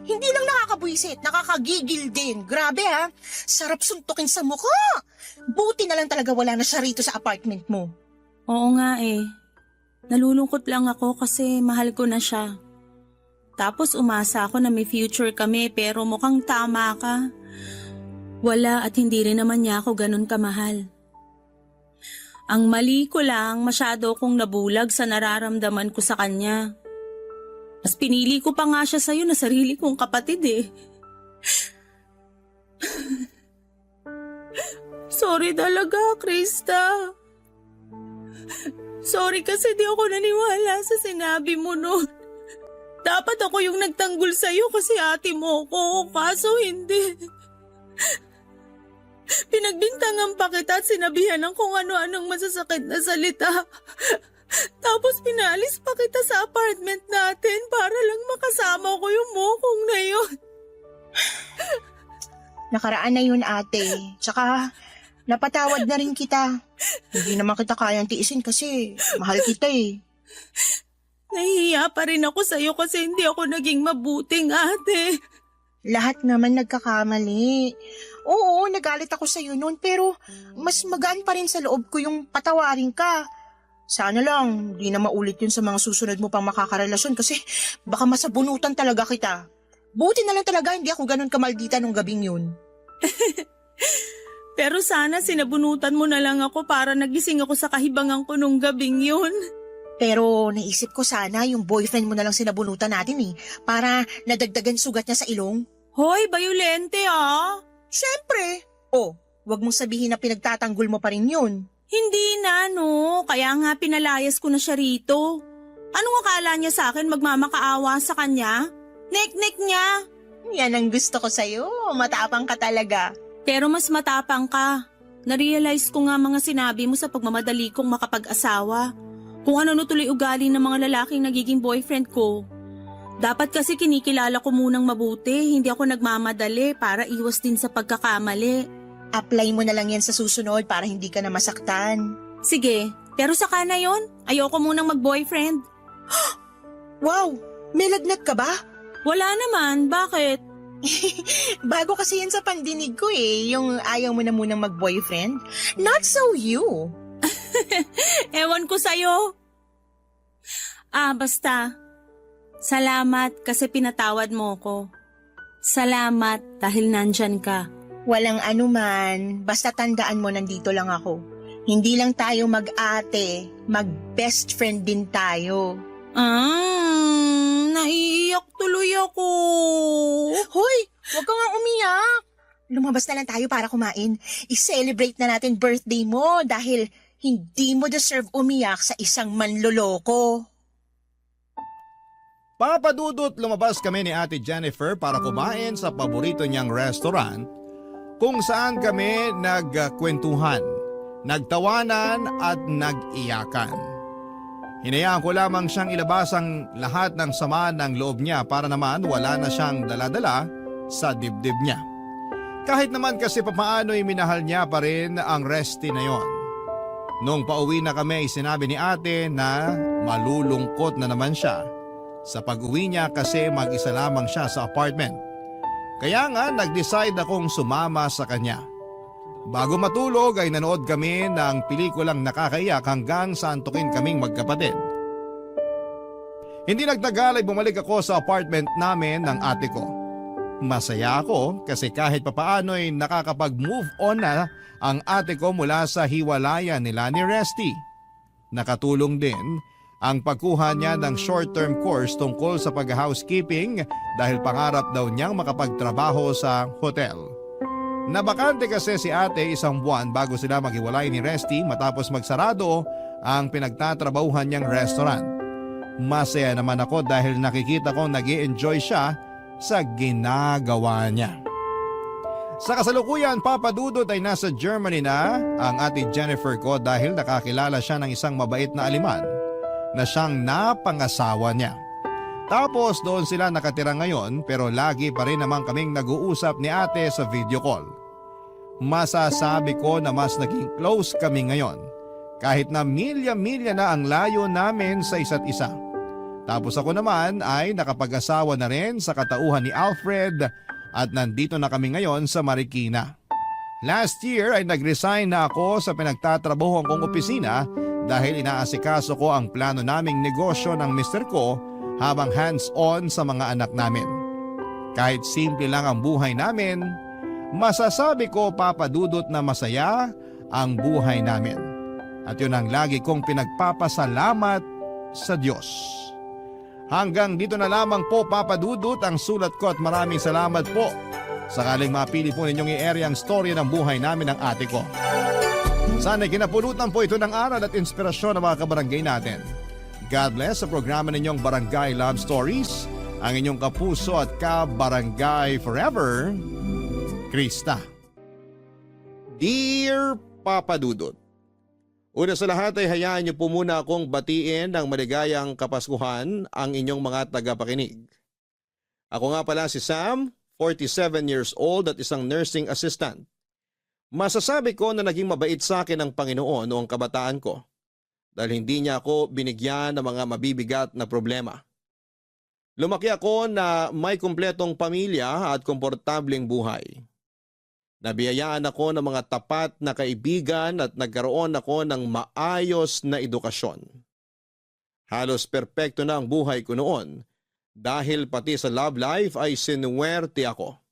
Hindi lang nakakabwisit, nakakagigil din. Grabe ha, sarap suntukin sa mukha. Buti na lang talaga wala na siya rito sa apartment mo. Oo nga eh. Nalulungkot lang ako kasi mahal ko na siya. Tapos umasa ako na may future kami pero mukhang tama ka. Wala at hindi rin naman niya ako ganun kamahal. Ang mali ko lang, masyado akong nabulag sa nararamdaman ko sa kanya. Mas pinili ko pa nga siya sa'yo na sarili kong kapatid eh. Sorry talaga, Krista. Sorry kasi di ako naniwala sa sinabi mo noon. Dapat ako yung nagtanggol sa'yo kasi ate mo ko, kaso hindi. Pinagbintangan pa kita at sinabihan ng kung ano-anong masasakit na salita. Tapos pinalis pa kita sa apartment natin para lang makasama ko yung mokong na yun. Nakaraan na yun, ate. Tsaka, napatawad na rin kita. Hindi naman kita kayang tiisin kasi mahal kita eh. Nahihiya pa rin ako sa'yo kasi hindi ako naging mabuting ate. Lahat naman nagkakamali. Oo, nagalit ako sa'yo noon pero mas magaan pa rin sa loob ko yung patawarin ka. Sana lang, di na maulit yun sa mga susunod mo pang makakarelasyon kasi baka masabunutan talaga kita. Buti na lang talaga hindi ako ganun kamaldita nung gabing yun. Pero sana sinabunutan mo na lang ako para nagising ako sa kahibangan ko nung gabing yun. Pero naisip ko sana yung boyfriend mo na lang sinabunutan natin eh, para nadagdagan sugat niya sa ilong. Hoy, bayolente ah! Siyempre! Oh, wag mong sabihin na pinagtatanggol mo pa rin yun. Hindi na no, kaya nga pinalayas ko na siya rito. Anong akala niya sa akin magmamakaawa sa kanya? Nek-nek niya. Yan ang gusto ko sa'yo, matapang ka talaga. Pero mas matapang ka. Narealize ko nga mga sinabi mo sa pagmamadali kong makapag-asawa. Kung ano no tuloy ugali ng mga lalaking nagiging boyfriend ko. Dapat kasi kinikilala ko munang mabuti, hindi ako nagmamadali para iwas din sa pagkakamali. Apply mo na lang yan sa susunod para hindi ka na masaktan. Sige, pero saka na yon. Ayoko munang mag-boyfriend. Wow, may lagnat ka ba? Wala naman, bakit? Bago kasi yan sa pandinig ko eh, yung ayaw mo na munang mag-boyfriend. Not so you. Ewan ko sa'yo. Basta. Salamat kasi pinatawad mo ko. Salamat dahil nandyan ka. Walang anuman, basta tandaan mo nandito lang ako. Hindi lang tayo mag-ate, mag-best friend din tayo. Naiiyak tuloy ako. Hoy, huwag ka nga umiyak. Lumabas na lang tayo para kumain. I-celebrate na natin birthday mo dahil hindi mo deserve umiyak sa isang manloloko. Papadudot lumabas kami ni Ate Jennifer para kumain sa paborito niyang restaurant kung saan kami nagkwentuhan, nagtawanan at nag-iyakan. Hinayaan ko lamang siyang ilabas ang lahat ng sama ng loob niya para naman wala na siyang daladala sa dibdib niya. Kahit naman kasi papaano'y minahal niya pa rin ang Resty na yon. Nung pauwi na kami, sinabi ni ate na malulungkot na naman siya. Sa pag-uwi niya kasi mag-isa lamang siya sa apartment. Kaya nga nag-decide akong sumama sa kanya. Bago matulog ay nanood kami ng pelikulang nakakaiyak hanggang sa antukin kaming magkapatid. Hindi nagtagal ay bumalik ako sa apartment namin ng ate ko. Masaya ako kasi kahit papaano ay nakakapag-move on na ang ate ko mula sa hiwalayan nila ni Resty. Nakatulong din ang pagkuha niya ng short-term course tungkol sa pag-housekeeping dahil pangarap daw niyang makapagtrabaho sa hotel. Nabakante kasi si ate isang buwan bago sila maghiwalay ni Resty matapos magsarado ang pinagtatrabahuhan niyang restaurant. Masaya naman ako dahil nakikita ko nag-i-enjoy siya sa ginagawa niya. Sa kasalukuyan, papadudot ay nasa Germany na ang ate Jennifer ko dahil nakakilala siya ng isang mabait na aliman na siyang napangasawa niya. Tapos doon sila nakatira ngayon pero lagi pa rin naman kaming nag-uusap ni ate sa video call. Masasabi ko na mas naging close kami ngayon kahit na milya-milya na ang layo namin sa isa't isa. Tapos ako naman ay nakapag-asawa na rin sa katauhan ni Alfred at nandito na kami ngayon sa Marikina. Last year ay nag-resign na ako sa pinagtatrabahuhan kong opisina dahil inaasikaso ko ang plano naming negosyo ng mister ko habang hands-on sa mga anak namin. Kahit simple lang ang buhay namin, masasabi ko papadudot na masaya ang buhay namin. At yun ang lagi kong pinagpapasalamat sa Diyos. Hanggang dito na lamang po papadudot ang sulat ko at maraming salamat po. Sakaling mapili po ninyong i-area ang storya ng buhay namin ng ate ko. Sana'y kinapulutan po ito ng aral at inspirasyon ng mga kabarangay natin. God bless sa programa ninyong Barangay Love Stories, ang inyong kapuso at kabarangay forever, Krista. Dear Papa Dudut, una sa lahat ay hayaan niyo po muna akong batiin ng maligayang Kapaskuhan ang inyong mga tagapakinig. Ako nga pala si Sam, 47 years old at isang nursing assistant. Masasabi ko na naging mabait sa akin ang Panginoon noong kabataan ko dahil hindi niya ako binigyan ng mga mabibigat na problema. Lumaki ako na may kumpletong pamilya at komportableng buhay. Nabiyayaan ako ng mga tapat na kaibigan at nagkaroon ako ng maayos na edukasyon. Halos perpekto na ang buhay ko noon dahil pati sa love life ay sinuwerte ako.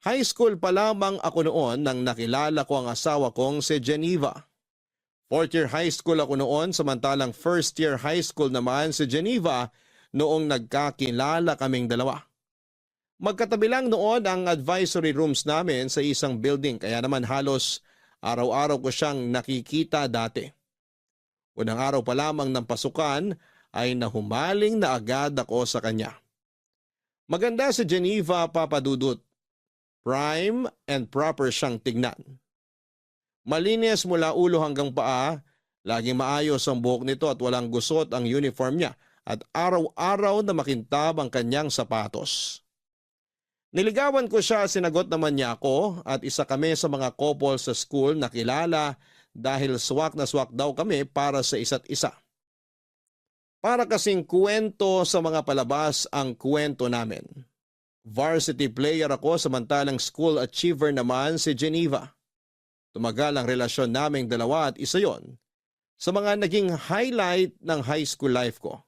High school pa lamang ako noon nang nakilala ko ang asawa kong si Geneva. Fourth year high school ako noon samantalang first year high school naman si Geneva noong nagkakilala kaming dalawa. Magkatabi lang noon ang advisory rooms namin sa isang building kaya naman halos araw-araw ko siyang nakikita dati. Unang araw pa lamang ng pasukan ay nahumaling na agad ako sa kanya. Maganda si Geneva, Papa Dudut. Prime and proper siyang tignan. Malinis mula ulo hanggang paa, laging maayos ang buhok nito at walang gusot ang uniform niya at araw-araw na makintab ang kanyang sapatos. Niligawan ko siya, sinagot naman niya ako at isa kami sa mga couple sa school na kilala dahil swak na swak daw kami para sa isa't isa. Para kasing kwento sa mga palabas ang kwento namin. Varsity player ako samantalang school achiever naman si Geneva. Tumagal ang relasyon naming dalawa at isa yon sa mga naging highlight ng high school life ko.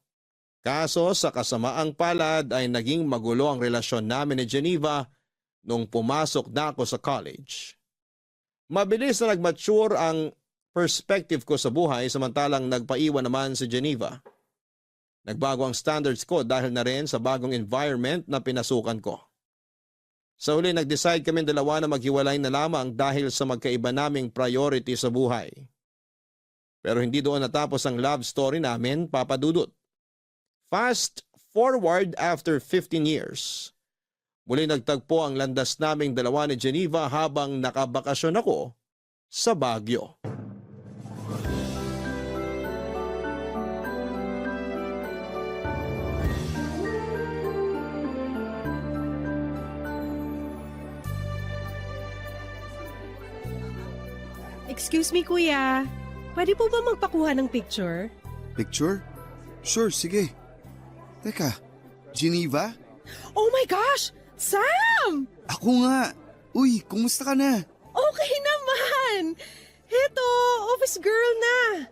Kaso sa kasamaang palad ay naging magulo ang relasyon namin ni Geneva nung pumasok na ako sa college. Mabilis na nag-mature ang perspective ko sa buhay samantalang nagpaiwan naman si Geneva. Nagbago ang standards ko dahil na rin sa bagong environment na pinasukan ko. Sa huli nag-decide kami dalawa na maghiwalay na lamang dahil sa magkaiba naming priority sa buhay. Pero hindi doon natapos ang love story namin, Papa Dudut. Fast forward after 15 years. Muli nagtagpo ang landas naming dalawa ni Geneva habang nakabakasyon ako sa Baguio. Excuse me, kuya. Pwede po ba magpakuha ng picture? Picture? Sure, sige. Teka, Geneva? Oh my gosh! Sam! Ako nga. Uy, kumusta ka na? Okay naman! Heto, office girl na.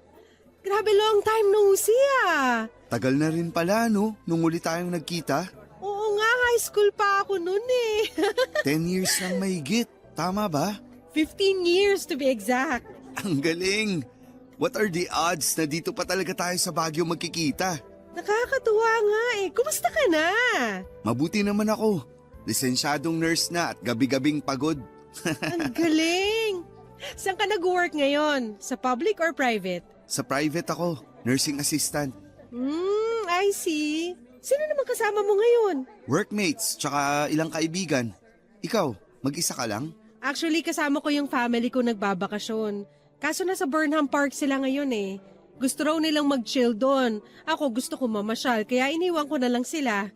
Grabe, long time no see ah. Tagal na rin pala, no? Nung uli tayong nagkita. Oo nga, high school pa ako nun eh. 10 years nang mahigit. Tama ba? 15 years to be exact. Ang galing! What are the odds na dito pa talaga tayo sa Baguio magkikita? Nakakatuwa nga eh. Kumusta ka na? Mabuti naman ako. Lisensyadong nurse na at gabi-gabing pagod. Ang galing! Saan ka nag-work ngayon? Sa public or private? Sa private ako, nursing assistant. I see. Sino naman kasama mo ngayon? Workmates, tsaka ilang kaibigan. Ikaw, mag-isa ka lang? Actually, kasama ko yung family ko nagbabakasyon. Kaso nasa Burnham Park sila ngayon eh. Gusto raw nilang mag-chill doon. Ako gusto ko mamasyal, kaya iniwan ko na lang sila.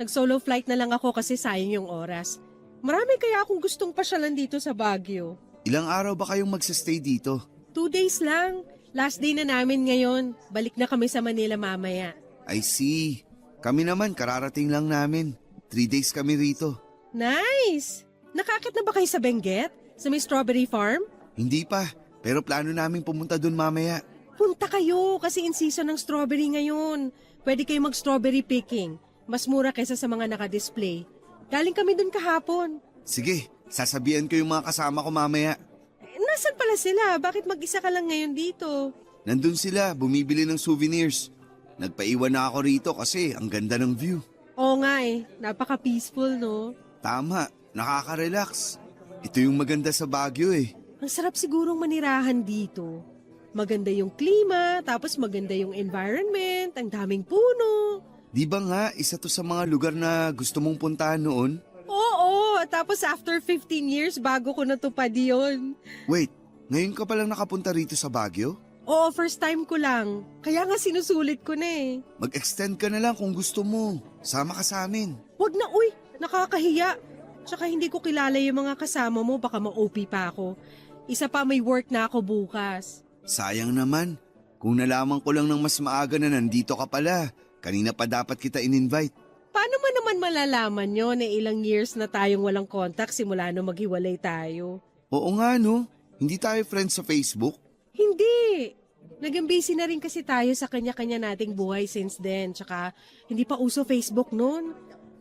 Nag-solo flight na lang ako kasi sayang yung oras. Marami kaya akong gustong pasyalan dito sa Baguio. Ilang araw ba kayong magsastay dito? 2 days lang. Last day na namin ngayon. Balik na kami sa Manila mamaya. I see. Kami naman, kararating lang namin. 3 days kami rito. Nice! Nakakit na ba kayo sa Benguet? Sa may strawberry farm? Hindi pa, pero plano namin pumunta dun mamaya. Punta kayo kasi in season ng strawberry ngayon. Pwede kayo mag-strawberry picking. Mas mura kaysa sa mga naka-display. Galing kami dun kahapon. Sige, sasabihan ko yung mga kasama ko mamaya. Nasaan pala sila? Bakit mag-isa ka lang ngayon dito? Nandun sila, bumibili ng souvenirs. Nagpaiwan na ako rito kasi ang ganda ng view. Oo nga eh, napaka-peaceful no? Tama, nakaka-relax. Ito yung maganda sa Baguio eh. Ang sarap sigurong manirahan dito. Maganda yung klima, tapos maganda yung environment, ang daming puno. Di ba nga, isa to sa mga lugar na gusto mong puntahan noon? Oo, tapos after 15 years bago ko natupad yun. Wait, ngayon ka palang nakapunta rito sa Baguio? Oo, first time ko lang. Kaya nga sinusulit ko na eh. Mag-extend ka na lang kung gusto mo. Sama ka sa amin. Wag na uy, nakakahiya. Tsaka hindi ko kilala yung mga kasama mo, baka ma-OP pa ako. Isa pa may work na ako bukas. Sayang naman. Kung nalaman ko lang ng mas maaga na nandito ka pala, kanina pa dapat kita in-invite. Paano mo naman malalaman yun na ilang years na tayong walang contact simula nung maghiwalay tayo? Oo nga no, hindi tayo friends sa Facebook. Hindi. Naging busy na rin kasi tayo sa kanya-kanya nating buhay since then. Tsaka hindi pa uso Facebook noon.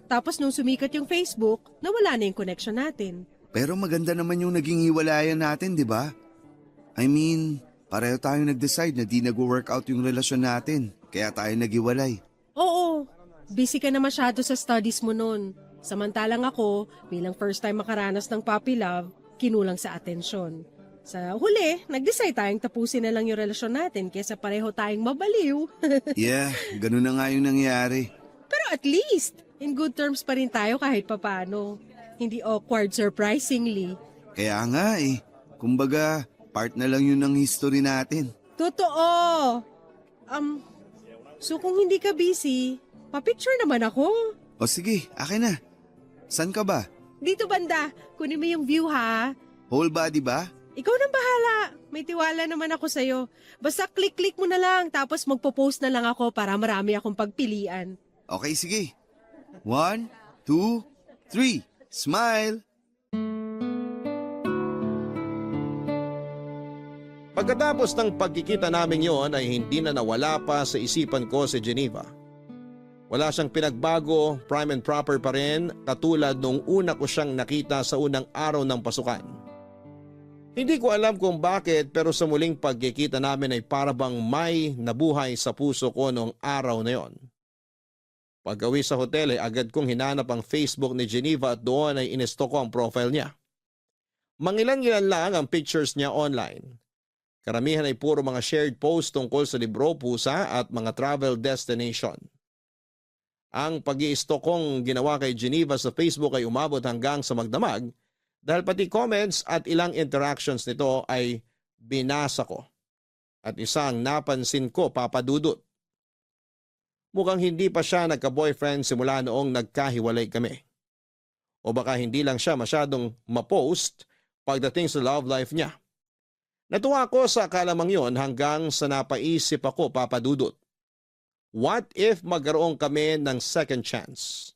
Tapos nung sumikat yung Facebook, nawala na yung connection natin. Pero maganda naman yung naging hiwalayan natin, di ba? I mean, pareho tayong nag-decide na di nag-workout yung relasyon natin. Kaya tayo naghiwalay. Oo, busy ka na masyado sa studies mo noon. Samantalang ako, bilang first time makaranas ng puppy love, kinulang sa atensyon. Sa huli, nag-decide tayong tapusin na lang yung relasyon natin kaysa pareho tayong mabaliw. Yeah, ganun na nga yung nangyari. Pero at least, in good terms pa rin tayo kahit papano. Hindi awkward surprisingly. Kaya nga eh, kumbaga, part na lang yun ng history natin. Totoo! So kung hindi ka busy, pa-picture naman ako. O sige, akin na. San ka ba? Dito banda, kunin mo yung view ha. Whole body ba? Ikaw nang bahala. May tiwala naman ako sa'yo. Basta click-click mo na lang tapos magpo-post na lang ako para marami akong pagpilian. Okay, sige. 1, 2, 3. Smile! Pagkatapos ng pagkikita namin yon ay hindi na nawala pa sa isipan ko si Geneva. Wala siyang pinagbago, prime and proper pa rin katulad nung una ko siyang nakita sa unang araw ng pasukan. Hindi ko alam kung bakit pero sa muling pagkikita namin ay parabang may nabuhay sa puso ko noong araw na yon. Pag-uwi sa hotel ay agad kong hinanap ang Facebook ni Geneva at doon ay inesto ko ang profile niya. Mangilan-ngilan lang ang pictures niya online. Karamihan ay puro mga shared posts tungkol sa libro, pusa at mga travel destination. Ang pag-i-stalk kong ginawa kay Geneva sa Facebook ay umabot hanggang sa magdamag dahil pati comments at ilang interactions nito ay binasa ko. At isang napansin ko, Papa Dudut. Mukhang hindi pa siya nagka-boyfriend simula noong nagkahiwalay kami. O baka hindi lang siya masyadong ma-post pagdating sa love life niya. Natuwa ako sa kalamang yon hanggang sa napaisip ako, Papa Dudut. What if magkaroon kami ng second chance?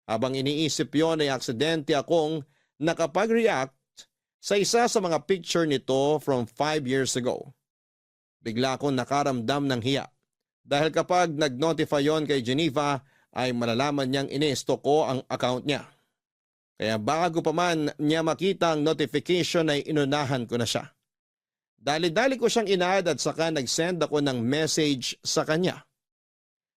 Habang iniisip yon ay aksidente akong nakapag-react sa isa sa mga picture nito from 5 years ago. Bigla akong nakaramdam ng hiya. Dahil kapag nag-notify yon kay Geneva ay malalaman niyang inisto ko ang account niya. Kaya bago pa man niya makita ang notification ay inunahan ko na siya. Dali-dali ko siyang in-add at saka nag-send ako ng message sa kanya.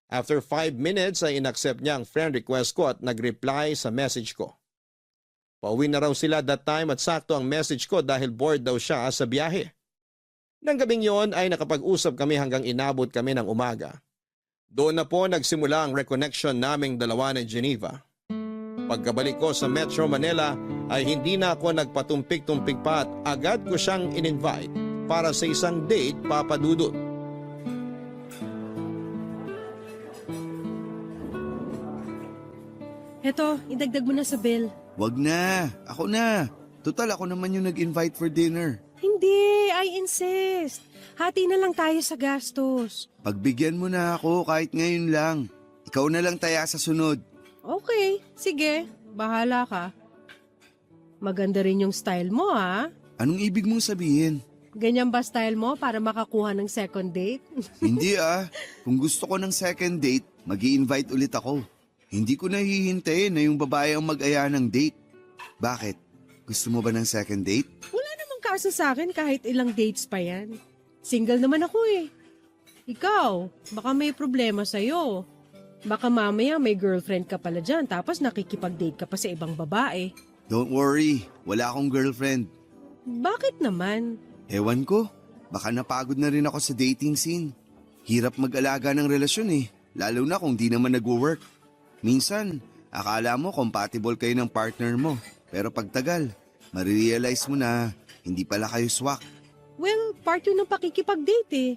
After 5 minutes ay inaccept niya ang friend request ko at nag-reply sa message ko. Pauwi na raw sila that time at sakto ang message ko dahil bored daw siya sa biyahe. Nang gabing yon ay nakapag-usap kami hanggang inabot kami ng umaga. Doon na po nagsimula ang reconnection naming dalawa ni Geneva. Pagkabalik ko sa Metro Manila ay hindi na ako nagpatumpik-tumpik pa at agad ko siyang in-invite para sa isang date, Papa Dudut. Eto, idagdag mo na sa bill. Wag na, ako na. Total ako naman yung nag-invite for dinner. Hindi, I insist. Hati na lang tayo sa gastos. Pagbigyan mo na ako kahit ngayon lang. Ikaw na lang taya sa sunod. Okay, sige. Bahala ka. Maganda rin yung style mo, ha? Anong ibig mong sabihin? Ganyan ba style mo para makakuha ng second date? Hindi Kung gusto ko ng second date, mag-i-invite ulit ako. Hindi ko nahihintayin na yung babae ang mag-aya ng date. Bakit? Gusto mo ba ng second date? Wala namang kaso sa akin kahit ilang dates pa yan. Single naman ako eh. Ikaw, baka may problema sa'yo. Baka mamaya may girlfriend ka pala dyan tapos nakikipag-date ka pa sa ibang babae. Don't worry, wala akong girlfriend. Bakit naman? Ewan ko, baka napagod na rin ako sa dating scene. Hirap mag-alaga ng relasyon lalo na kung di naman nag-work. Minsan, akala mo compatible kayo ng partner mo, pero pagtagal, marirealize mo na hindi pala kayo swak. Well, part yun ng pakikipag-date eh.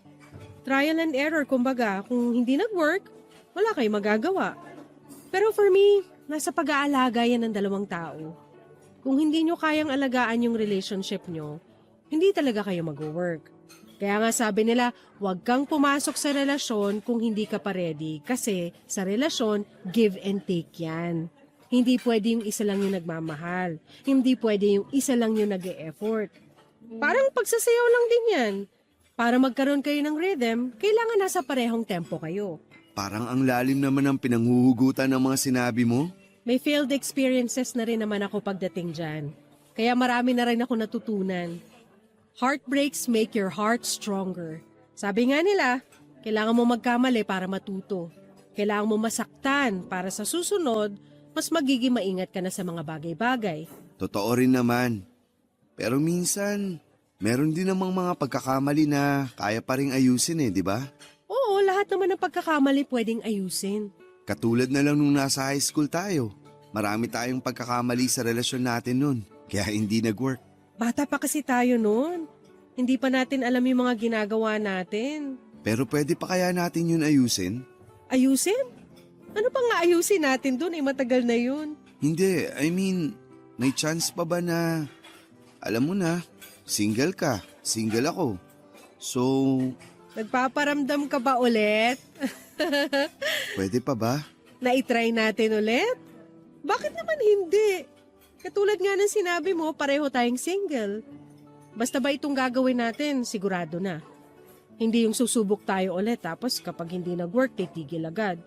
Trial and error, kumbaga. Kung hindi nag-work, wala kayong magagawa. Pero for me, nasa pag-aalaga yan ng dalawang tao. Kung hindi nyo kayang alagaan yung relationship nyo, hindi talaga kayo mag-work. Kaya nga sabi nila, huwag kang pumasok sa relasyon kung hindi ka pa ready. Kasi sa relasyon, give and take yan. Hindi pwede yung isa lang yung nagmamahal. Hindi pwede yung isa lang yung nag-e-effort. Parang pagsasayaw lang din yan. Para magkaroon kayo ng rhythm, kailangan nasa parehong tempo kayo. Parang ang lalim naman ng pinanghuhugutan ng mga sinabi mo. May failed experiences na rin naman ako pagdating dyan. Kaya marami na rin ako natutunan. Heartbreaks make your heart stronger. Sabi nga nila, kailangan mo magkamali para matuto. Kailangan mo masaktan para sa susunod, mas magiging maingat ka na sa mga bagay-bagay. Totoo rin naman. Pero minsan, meron din namang mga pagkakamali na kaya pa ring ayusin di ba? Oo, lahat naman ng pagkakamali pwedeng ayusin. Katulad na lang nung nasa high school tayo. Marami tayong pagkakamali sa relasyon natin nun, kaya hindi nag-work. Bata pa kasi tayo noon. Hindi pa natin alam yung mga ginagawa natin. Pero pwede pa kaya natin yun ayusin? Ayusin? Ano pa nga ayusin natin dun? Matagal na yun. Hindi, I mean, may chance pa ba na, alam mo na, single ka, single ako. So, Nagpaparamdam ka ba ulit? pwede pa ba? Na-try natin ulit? Bakit naman hindi? Katulad nga ng sinabi mo, pareho tayong single. Basta ba itong gagawin natin, sigurado na. Hindi yung susubok tayo ulit tapos kapag hindi nag-work, titigil agad.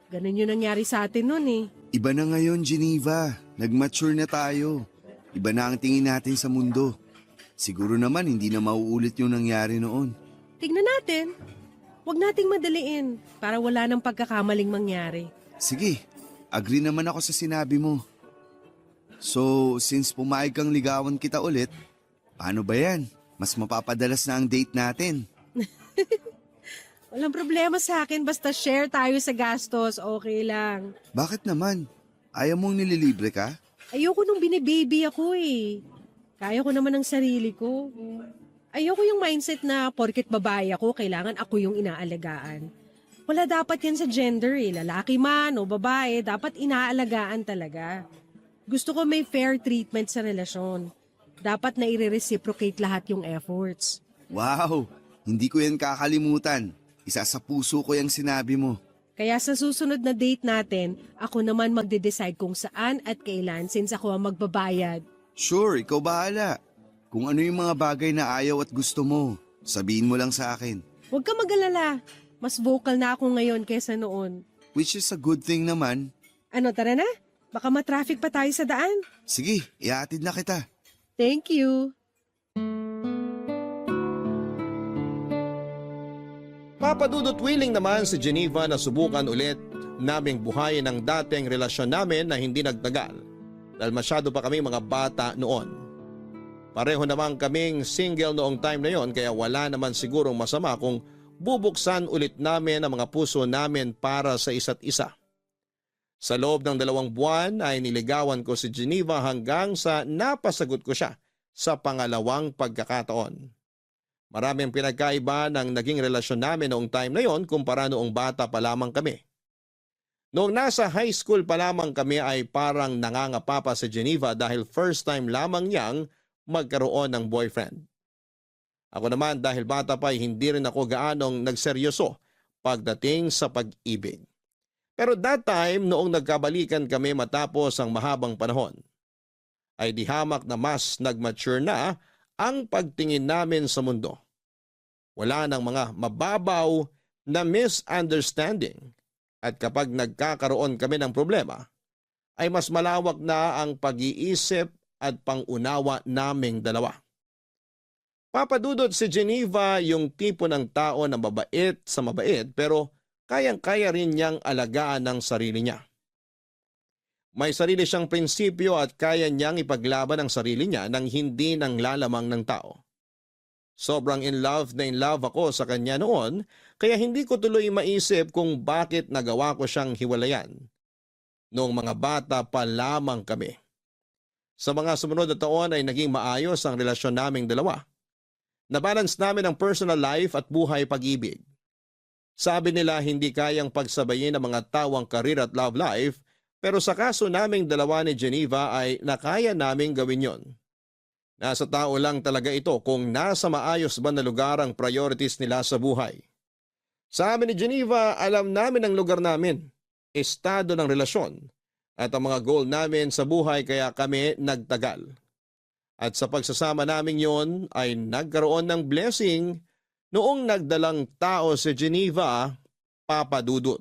Ganun yung nangyari sa atin nun eh. Iba na ngayon, Geneva. Nag-mature na tayo. Iba na ang tingin natin sa mundo. Siguro naman hindi na mauulit yung nangyari noon. Tignan natin. Huwag nating madaliin para wala nang pagkakamaling mangyari. Sige, agree naman ako sa sinabi mo. So, since pumayag kang ligawan kita ulit, paano ba yan? Mas mapapadalas na ang date natin. Walang problema sa akin basta share tayo sa gastos, okay lang. Bakit naman? Ayaw mong nililibre ka? Ayoko nung binibaby ako eh. Kaya ko naman ang sarili ko. Ayoko yung mindset na porket babae ako, kailangan ako yung inaalagaan. Wala dapat yan sa gender eh. Lalaki man o babae, dapat inaalagaan talaga. Gusto ko may fair treatment sa relasyon. Dapat na i-reciprocate lahat yung efforts. Wow! Hindi ko yan kakalimutan. Isa sa puso ko yung sinabi mo. Kaya sa susunod na date natin, ako naman magde-decide kung saan at kailan since ako ang magbabayad. Sure, ikaw bahala. Kung ano yung mga bagay na ayaw at gusto mo, sabihin mo lang sa akin. Huwag ka mag-alala. Mas vocal na ako ngayon kesa noon. Which is a good thing naman. Ano, tara na? Baka matraffic pa tayo sa daan. Sige, ihatid na kita. Thank you. Papadudot willing naman si Geneva na subukan ulit naming buhayin ang dating relasyon namin na hindi nagtagal dahil masyado pa kami mga bata noon. Pareho naman kaming single noong time na yon kaya wala naman sigurong masama kung bubuksan ulit namin ang mga puso namin para sa isa't isa. Sa loob ng 2 buwan ay niligawan ko si Geneva hanggang sa napasagot ko siya sa pangalawang pagkakataon. Maraming pinagkaiba ng naging relasyon namin noong time na yon kumpara noong bata pa lamang kami. Noong nasa high school pa lamang kami ay parang nangangapa pa si Geneva dahil first time lamang niyang magkaroon ng boyfriend. Ako naman dahil bata pa ay hindi rin ako gaanong nagseryoso pagdating sa pag-ibig. Pero that time noong nagkabalikan kami matapos ang mahabang panahon, ay di hamak na mas nag-mature na ang pagtingin namin sa mundo. Wala nang mga mababaw na misunderstanding at kapag nagkakaroon kami ng problema, ay mas malawak na ang pag-iisip at pangunawa naming dalawa. Papadudot si Geneva yung tipo ng tao na mabait sa mabait pero kayang-kaya rin niyang alagaan ng sarili niya. May sarili siyang prinsipyo at kaya niyang ipaglaban ang sarili niya nang hindi nang lalamang ng tao. Sobrang in love ako sa kanya noon kaya hindi ko tuloy maisip kung bakit nagawa ko siyang hiwalayan. Noong mga bata pa lamang kami. Sa mga sumunod na taon ay naging maayos ang relasyon naming dalawa. Nabalance namin ang personal life at buhay pag-ibig. Sabi nila hindi kayang pagsabayin ang mga tawang karir at love life pero sa kaso naming dalawa ni Geneva ay nakaya naming gawin yon. Nasa tao lang talaga ito kung nasa maayos ba na lugar ang priorities nila sa buhay. Sa amin ni Geneva, alam namin ang lugar namin, estado ng relasyon, at ang mga goal namin sa buhay kaya kami nagtagal. At sa pagsasama namin yon ay nagkaroon ng blessing noong nagdalang tao si Geneva, Papadudot.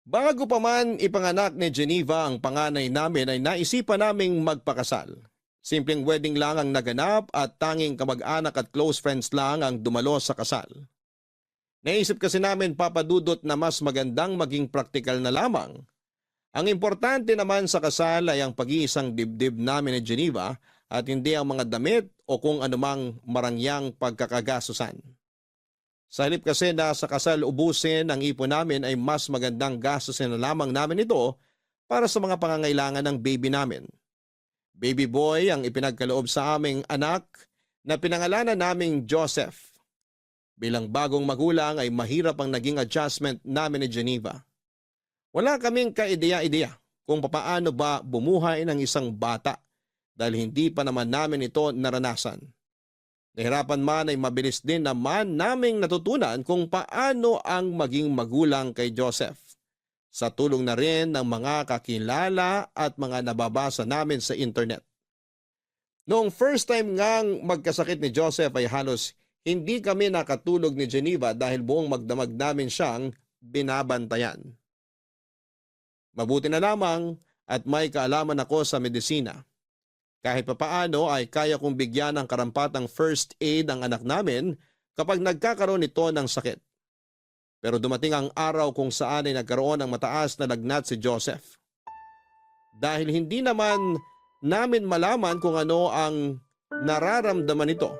Bago pa man ipanganak ni Geneva ang panganay namin ay naisipan naming magpakasal. Simpleng wedding lang ang naganap at tanging kamag-anak at close friends lang ang dumalo sa kasal. Naisip kasi namin Papadudot na mas magandang maging praktikal na lamang. Ang importante naman sa kasal ay ang pag-iisang dibdib namin ni Geneva at hindi ang mga damit o kung anumang marangyang pagkakagastusan. Sa halip kasi na sa kasal ubusin ang ipon namin ay mas magandang gastusin na lamang namin ito para sa mga pangangailangan ng baby namin. Baby boy ang ipinagkaloob sa aming anak na pinangalanan naming Joseph. Bilang bagong magulang ay mahirap ang naging adjustment namin ni Geneva. Wala kaming kaideya-ideya kung papaano ba bumuhay ng isang bata dahil hindi pa naman namin ito naranasan. Nahirapan man ay mabilis din naman naming natutunan kung paano ang maging magulang kay Joseph. Sa tulong na rin ng mga kakilala at mga nababasa namin sa internet. Noong first time ngang magkasakit ni Joseph ay halos hindi kami nakatulog ni Geneva dahil buong magdamag namin siyang binabantayan. Mabuti na lamang at may kaalaman ako sa medisina. Kahit papaano ay kaya kong bigyan ng karampatang first aid ang anak namin kapag nagkakaroon ito ng sakit. Pero dumating ang araw kung saan ay nagkaroon ng mataas na lagnat si Joseph. Dahil hindi naman namin malaman kung ano ang nararamdaman nito,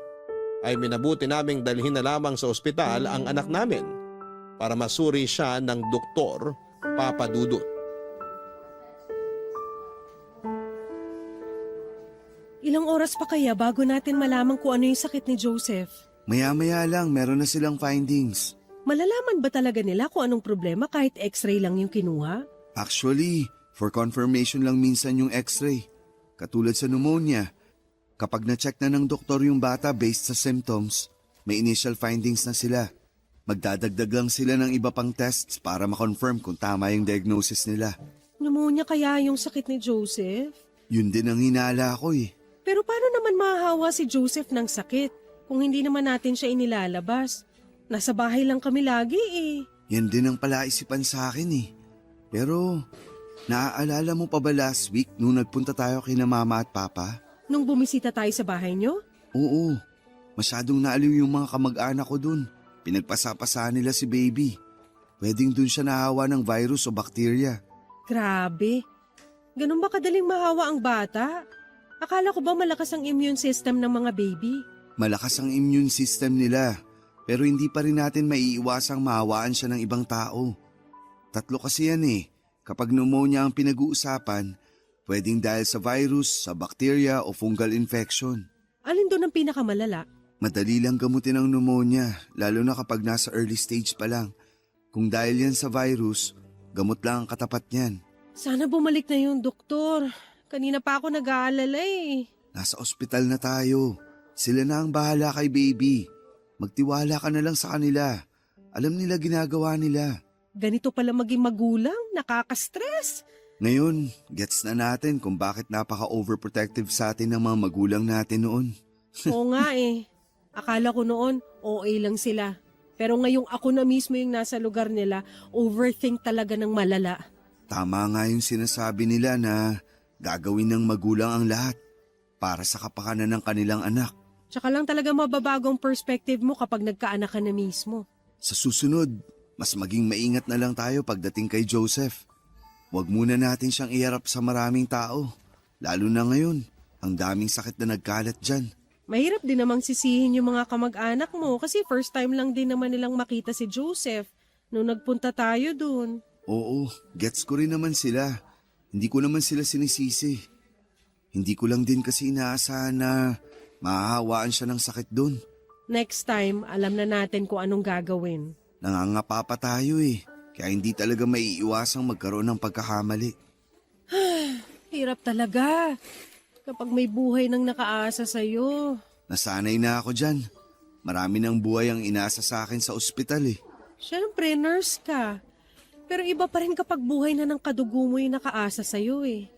ay minabuti naming dalhin na lamang sa ospital ang anak namin para masuri siya ng doktor Papa Dudut. Ilang oras pa kaya bago natin malaman kung ano yung sakit ni Joseph? Maya-maya lang, meron na silang findings. Malalaman ba talaga nila kung anong problema kahit x-ray lang yung kinuha? Actually, for confirmation lang minsan yung x-ray. Katulad sa pneumonia, kapag na-check na ng doktor yung bata based sa symptoms, may initial findings na sila. Magdadagdag lang sila ng iba pang tests para ma-confirm kung tama yung diagnosis nila. Pneumonia kaya yung sakit ni Joseph? Yun din ang hinala ko eh. Pero paano naman mahahawa si Joseph ng sakit kung hindi naman natin siya inilalabas? Nasa bahay lang kami lagi eh. Yan din ang palaisipan sa akin eh. Pero, naaalala mo pa ba last week nung nagpunta tayo kina mama at papa? Nung bumisita tayo sa bahay nyo? Oo, masyadong naaliw yung mga kamag-anak ko dun. Pinagpasapasa nila si baby. Pwedeng dun siya nahawa ng virus o bakterya. Grabe. Ganun ba kadaling mahawa ang bata? Akala ko ba malakas ang immune system ng mga baby? Malakas ang immune system nila, pero hindi pa rin natin maiiwasang mahawaan siya ng ibang tao. 3 kasi yan eh. Kapag pneumonia ang pinag-uusapan, pwedeng dahil sa virus, sa bacteria o fungal infection. Alin doon ang pinakamalala? Madali lang gamutin ang pneumonia, lalo na kapag nasa early stage pa lang. Kung dahil yan sa virus, gamot lang ang katapat niyan. Sana bumalik na yung doktor. Kanina pa ako nag-aalala eh. Nasa ospital na tayo. Sila na ang bahala kay baby. Magtiwala ka na lang sa kanila. Alam nila ginagawa nila. Ganito pala maging magulang, nakaka-stress. Ngayon, gets na natin kung bakit napaka-overprotective sa atin ng mga magulang natin noon. Oo nga eh. Akala ko noon, OA lang sila. Pero ngayong ako na mismo yung nasa lugar nila, overthink talaga ng malala. Tama nga yung sinasabi nila na gagawin ng magulang ang lahat para sa kapakanan ng kanilang anak. Tsaka lang talaga mababagong perspective mo kapag nagkaanak ka na mismo. Sa susunod, mas maging maingat na lang tayo pagdating kay Joseph. Huwag muna natin siyang iharap sa maraming tao. Lalo na ngayon, ang daming sakit na nagkalat dyan. Mahirap din namang sisihin yung mga kamag-anak mo kasi first time lang din naman nilang makita si Joseph nung nagpunta tayo dun. Oo, gets ko rin naman sila. Hindi ko naman sila sinisisi. Hindi ko lang din kasi inaasahan na mahahawaan siya ng sakit dun. Next time, alam na natin kung anong gagawin. Nangangapa pa tayo eh. Kaya hindi talaga maiiwasang magkaroon ng pagkakamali. Hirap talaga kapag may buhay nang nakaasa sa'yo. Nasanay na ako dyan. Marami ng buhay ang inasa sa akin sa ospital eh. Siyempre, nurse ka. Pero iba pa rin kapag buhay na ng kadugo mo yung nakaasa sa'yo eh.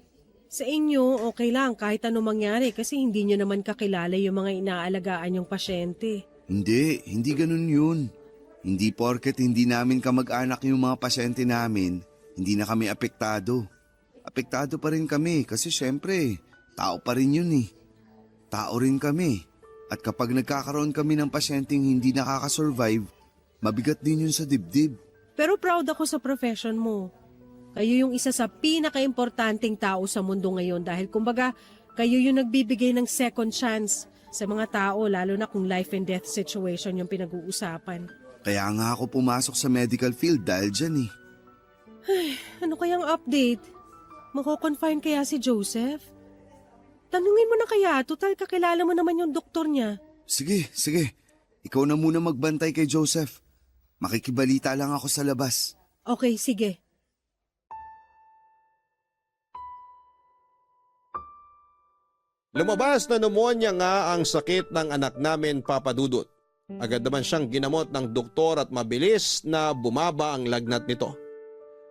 Sa inyo, okay lang kahit ano mangyari kasi hindi nyo naman kakilala yung mga inaalagaan yung pasyente. Hindi ganun yun. Hindi porket hindi namin kamag-anak yung mga pasyente namin, hindi na kami apektado. Apektado pa rin kami kasi syempre, tao pa rin yun eh. Tao rin kami. At kapag nagkakaroon kami ng pasyenteng hindi nakakasurvive, mabigat din yun sa dibdib. Pero proud ako sa profession mo. Kayo yung isa sa pinaka-importanting tao sa mundo ngayon dahil kumbaga kayo yung nagbibigay ng second chance sa mga tao lalo na kung life and death situation yung pinag-uusapan. Kaya nga ako pumasok sa medical field dahil dyan eh. Ano kayang update? Mako-confine kaya si Joseph? Tanungin mo na kaya, total kakilala mo naman yung doktor niya. Sige. Ikaw na muna magbantay kay Joseph. Makikibalita lang ako sa labas. Okay, sige. Lumabas na pneumonia nga ang sakit ng anak namin, Papa Dudut. Agad naman siyang ginamot ng doktor at mabilis na bumaba ang lagnat nito.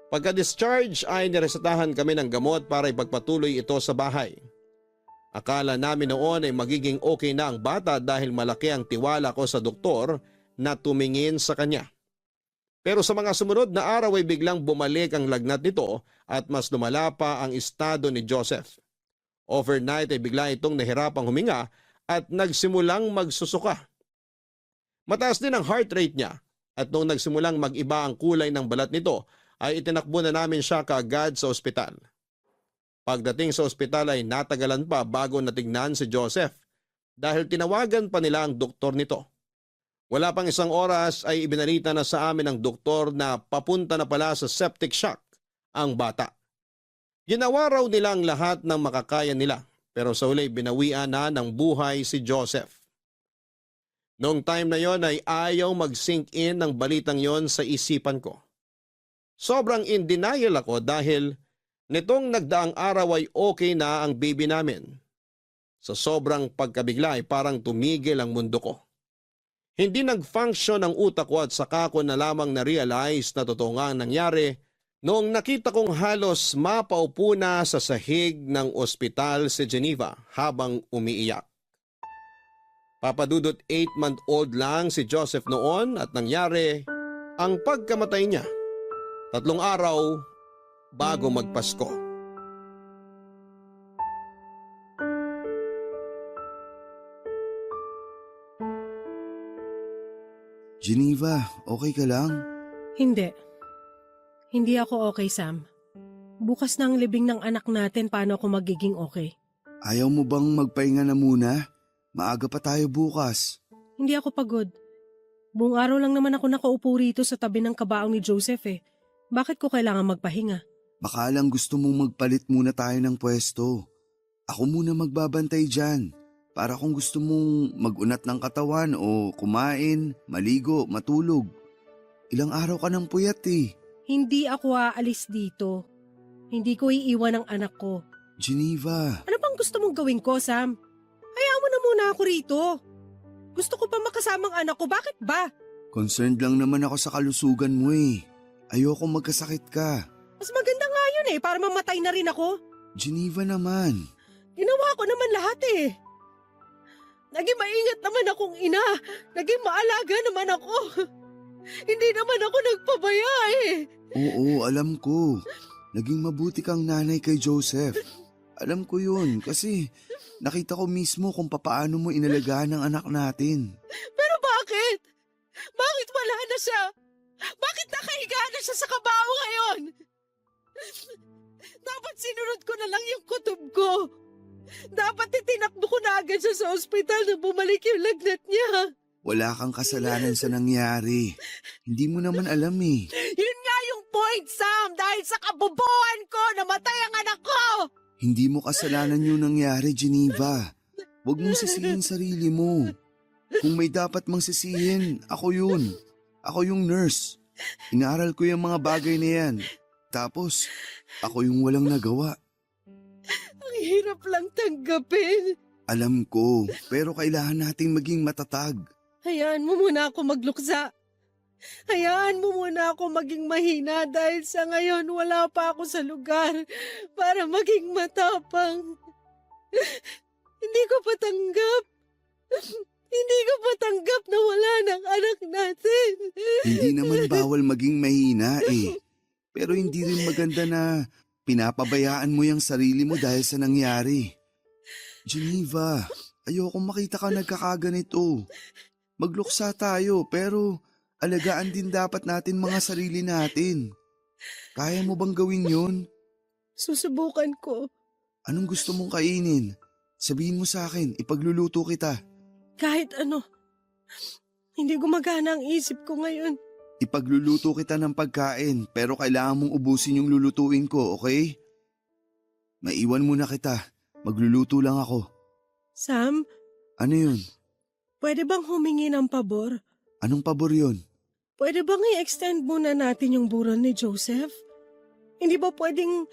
Pagka-discharge ay niresetahan kami ng gamot para ipagpatuloy ito sa bahay. Akala namin noon ay magiging okay na ang bata dahil malaki ang tiwala ko sa doktor na tumingin sa kanya. Pero sa mga sumunod na araw ay biglang bumalik ang lagnat nito at mas lumala pa ang estado ni Joseph. Overnight ay bigla itong nahirapang huminga at nagsimulang magsusuka. Mataas din ang heart rate niya at noong nagsimulang mag-iba ang kulay ng balat nito ay itinakbo na namin siya kaagad sa ospital. Pagdating sa ospital ay natagalan pa bago natignan si Joseph dahil tinawagan pa nila ang doktor nito. Wala pang isang oras ay ibinalita na sa amin ng doktor na papunta na pala sa septic shock ang bata. Ginawa raw nila ang lahat ng makakaya nila pero sa huli binawian na ng buhay si Joseph. Noong time na yon ay ayaw mag-sink in ng balitang yon sa isipan ko. Sobrang in denial ako dahil nitong nagdaang araw ay okay na ang baby namin. Sa sobrang pagkabigla ay parang tumigil ang mundo ko. Hindi nag-function ang utak ko at saka ko na lamang na-realize na totoo nga ang nangyari noong nakita kong halos mapaupo na sa sahig ng ospital sa Geneva habang umiiyak. Papadudot 8-month-old lang si Joseph noon at nangyari ang pagkamatay niya 3 araw bago magpasko. Geneva, okay ka lang? Hindi. Hindi ako okay, Sam. Bukas na ang libing ng anak natin, paano ako magiging okay? Ayaw mo bang magpahinga na muna? Maaga pa tayo bukas. Hindi ako pagod. Buong araw lang naman ako nakaupo rito sa tabi ng kabaong ni Joseph eh. Bakit ko kailangan magpahinga? Baka lang gusto mong magpalit muna tayo ng pwesto. Ako muna magbabantay dyan. Para kung gusto mong mag-unat ng katawan o kumain, maligo, matulog. Ilang araw ka ng puyat eh. Hindi ako aalis dito. Hindi ko iiwan ang anak ko. Geneva. Ano bang gusto mong gawin ko, Sam? Hayaan mo na muna ako rito. Gusto ko pa makasama ang anak ko, bakit ba? Concerned lang naman ako sa kalusugan mo eh. Ayoko magkasakit ka. Mas maganda nga yun eh, para mamatay na rin ako. Geneva naman. Ginawa ko naman lahat eh. Naging maingat naman akong ina. Naging maalaga naman ako. Hindi naman ako nagpabaya eh. Oo, alam ko. Naging mabuti kang nanay kay Joseph. Alam ko yun kasi nakita ko mismo kung papaano mo inalagaan ang anak natin. Pero bakit? Bakit wala na siya? Bakit nakahiga na siya sa kabao ngayon? Dapat sinunod ko na lang yung kutob ko. Dapat itinakbo ko na agad siya sa ospital na bumalik yung lagnat niya. Wala kang kasalanan sa nangyari. Hindi mo naman alam eh. Yun nga yung point, Sam. Dahil sa kabobohan ko, namatay ang anak ko. Hindi mo kasalanan yung nangyari, Geneva. Huwag mong sisihin sarili mo. Kung may dapat mang sisihin, ako yun. Ako yung nurse. Inaral ko yung mga bagay na yan. Tapos, ako yung walang nagawa. Ang hirap lang tanggapin. Alam ko, pero kailangan nating maging matatag. Hayaan mo muna ako magluksa. Hayaan mo muna ako maging mahina dahil sa ngayon wala pa ako sa lugar para maging matapang. Hindi ko patanggap. Hindi ko patanggap na wala ng anak natin. Hindi naman bawal maging mahina eh. Pero hindi rin maganda na pinapabayaan mo yung sarili mo dahil sa nangyari. Geneva, ayokong makita ka nagkakaganito. Magluksa tayo pero alagaan din dapat natin mga sarili natin. Kaya mo bang gawin yun? Susubukan ko. Anong gusto mong kainin? Sabihin mo sa akin, ipagluluto kita. Kahit ano. Hindi gumagana ang isip ko ngayon. Ipagluluto kita ng pagkain pero kailangan mong ubusin yung lulutuin ko, okay? Maiwan muna kita. Magluluto lang ako. Sam, Ano yun? pwede bang humingi ng pabor? Anong pabor yun? Pwede bang i-extend muna natin yung buron ni Joseph? Hindi ba pwedeng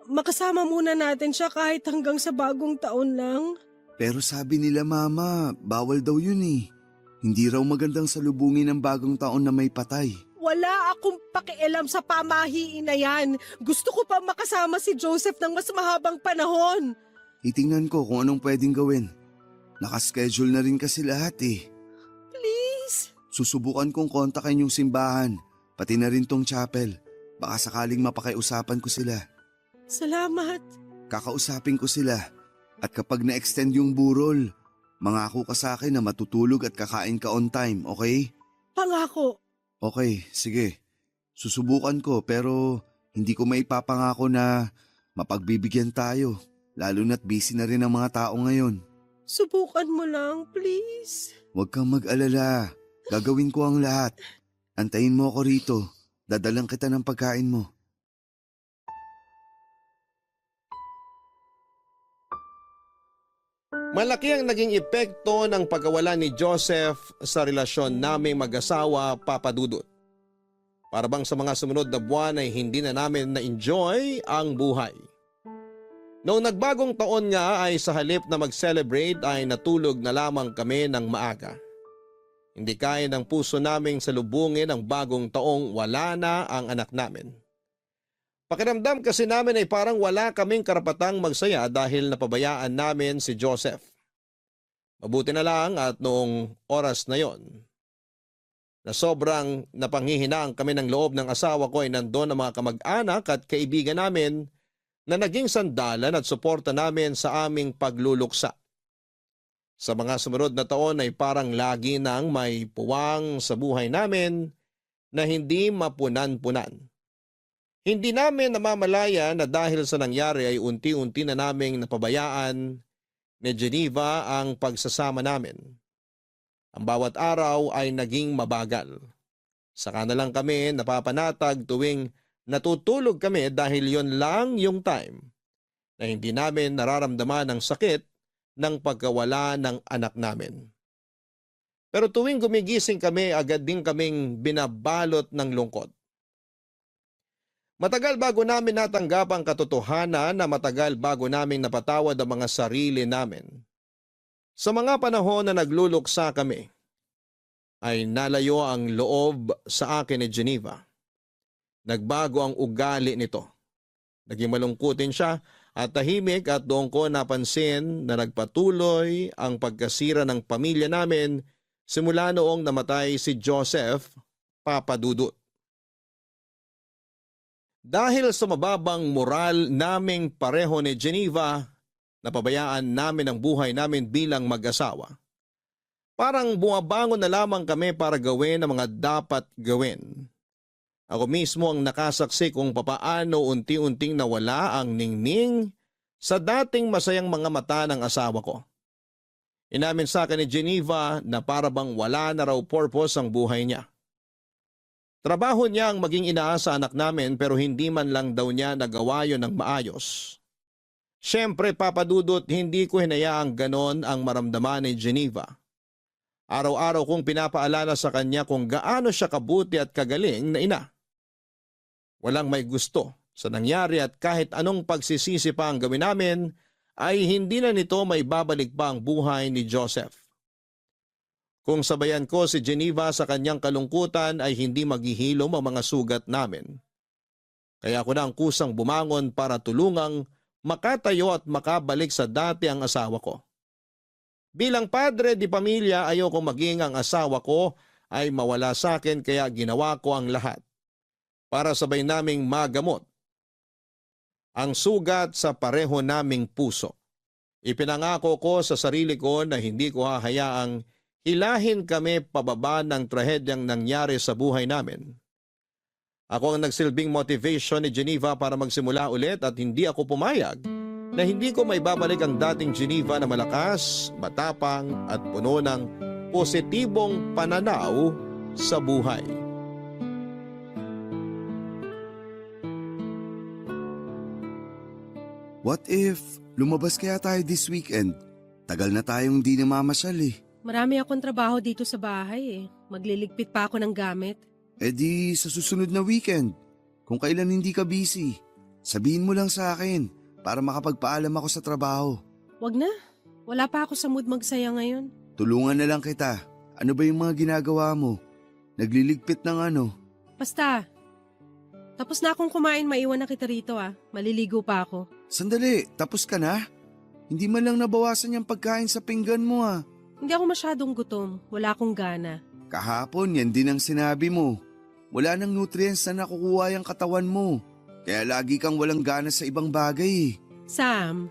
makasama muna natin siya kahit hanggang sa bagong taon lang? Pero sabi nila mama, bawal daw yun eh. Hindi raw magandang salubungin ng bagong taon na may patay. Wala akong pakialam sa pamahiin na yan. Gusto ko pa makasama si Joseph ng mas mahabang panahon. Titingnan ko kung anong pwedeng gawin. Nakaschedule na rin kasi lahat eh. Please? Susubukan kong kontakin yung simbahan Pati na rin tong chapel. Baka sakaling mapakiusapan ko sila. Salamat. Kakausapin ko sila. At kapag na-extend yung burol, mangako ka sa akin na matutulog at kakain ka on time, okay? Pangako. Okay, sige. Susubukan ko pero hindi ko maipapangako na mapagbibigyan tayo. Lalo na't busy na rin ang mga tao ngayon. Subukan mo lang, please. Huwag kang mag-alala. Gagawin ko ang lahat. Antayin mo ako rito. Dadalang kita ng pagkain mo. Malaki ang naging epekto ng pagkawala ni Joseph sa relasyon naming mag-asawa, Papa Dudut. Para bang sa mga sumunod na buwan ay hindi na namin na-enjoy ang buhay. Noong nagbagong taon nga ay sa halip na mag-celebrate ay natulog na lamang kami ng maaga. Hindi kaya ng puso naming salubungin ang bagong taong wala na ang anak namin. Pakiramdam kasi namin ay parang wala kaming karapatang magsaya dahil napabayaan namin si Joseph. Mabuti na lang at noong oras na yon, na sobrang napanghihinaan kami ng loob ng asawa ko ay nandoon ang mga kamag-anak at kaibigan namin na naging sandalan at suporta namin sa aming pagluluksa. Sa mga sumunod na taon ay parang lagi nang may puwang sa buhay namin na hindi mapunan-punan. Hindi namin namamalaya na dahil sa nangyari ay unti-unti na naming napabayaan ni Geneva ang pagsasama namin. Ang bawat araw ay naging mabagal. Saka na lang kami napapanatag tuwing natutulog kami dahil yon lang yung time na hindi namin nararamdaman ang sakit ng pagkawala ng anak namin. Pero tuwing gumigising kami, agad din kaming binabalot ng lungkot. Matagal bago namin natanggap ang katotohanan na matagal bago namin napatawad ang mga sarili namin. Sa mga panahon na nagluluksa kami, ay nalayo ang loob sa akin ni Geneva. Nagbago ang ugali nito. Naging malungkutin siya at tahimik at doon ko napansin na nagpatuloy ang pagkasira ng pamilya namin simula noong namatay si Joseph, Papa Dudut. Dahil sa mababang moral naming pareho ni Geneva, napabayaan namin ang buhay namin bilang mag-asawa. Parang bumabangon na lamang kami para gawin ang mga dapat gawin. Ako mismo ang nakasaksi kung papaano unti-unting nawala ang ningning sa dating masayang mga mata ng asawa ko. Inamin sa akin ni Geneva na para bang wala na raw purpose ang buhay niya. Trabaho niya ang maging ina sa anak namin pero hindi man lang daw niya nagawa yon ng maayos. Siyempre, Papa Dudut, hindi ko hinayaang ganon ang maramdaman ni Geneva. Araw-araw kong pinapaalala sa kanya kung gaano siya kabuti at kagaling na ina. Walang may gusto sa nangyari at kahit anong pagsisisi pa ang gawin namin ay hindi na nito may babalik pa ang buhay ni Joseph. Kung sabayan ko si Geneva sa kanyang kalungkutan ay hindi maghihilom ang mga sugat namin. Kaya ako na ang kusang bumangon para tulungang makatayo at makabalik sa dati ang asawa ko. Bilang padre di pamilya, ayoko maging ang asawa ko ay mawala sa akin kaya ginawa ko ang lahat para sabay naming magamot ang sugat sa pareho naming puso. Ipinangako ko sa sarili ko na hindi ko hahayaang hilahin kami pababa ng trahedyang nangyari sa buhay namin. Ako ang nagsilbing motivation ni Geneva para magsimula ulit at hindi ako pumayag na hindi ko may babalik ang dating Geneva na malakas, matapang at puno ng positibong pananaw sa buhay. What if lumabas kaya tayo this weekend? Tagal na tayong di namamasyal eh. Marami akong trabaho dito sa bahay eh. Magliligpit pa ako ng gamit. E di sa susunod na weekend, kung kailan hindi ka busy, sabihin mo lang sa akin para makapagpaalam ako sa trabaho. Wag na. Wala pa ako sa mood magsaya ngayon. Tulungan na lang kita. Ano ba yung mga ginagawa mo? Nagliligpit ng ano? Basta. Tapos na akong kumain, maiwan na kita rito ah. Maliligo pa ako. Sandali, tapos ka na? Hindi man lang nabawasan yung pagkain sa pinggan mo ah. Hindi ako masyadong gutom. Wala akong gana. Kahapon yan din ang sinabi mo. Wala nang nutrients na nakukuha yung katawan mo. Kaya lagi kang walang gana sa ibang bagay eh. Sam,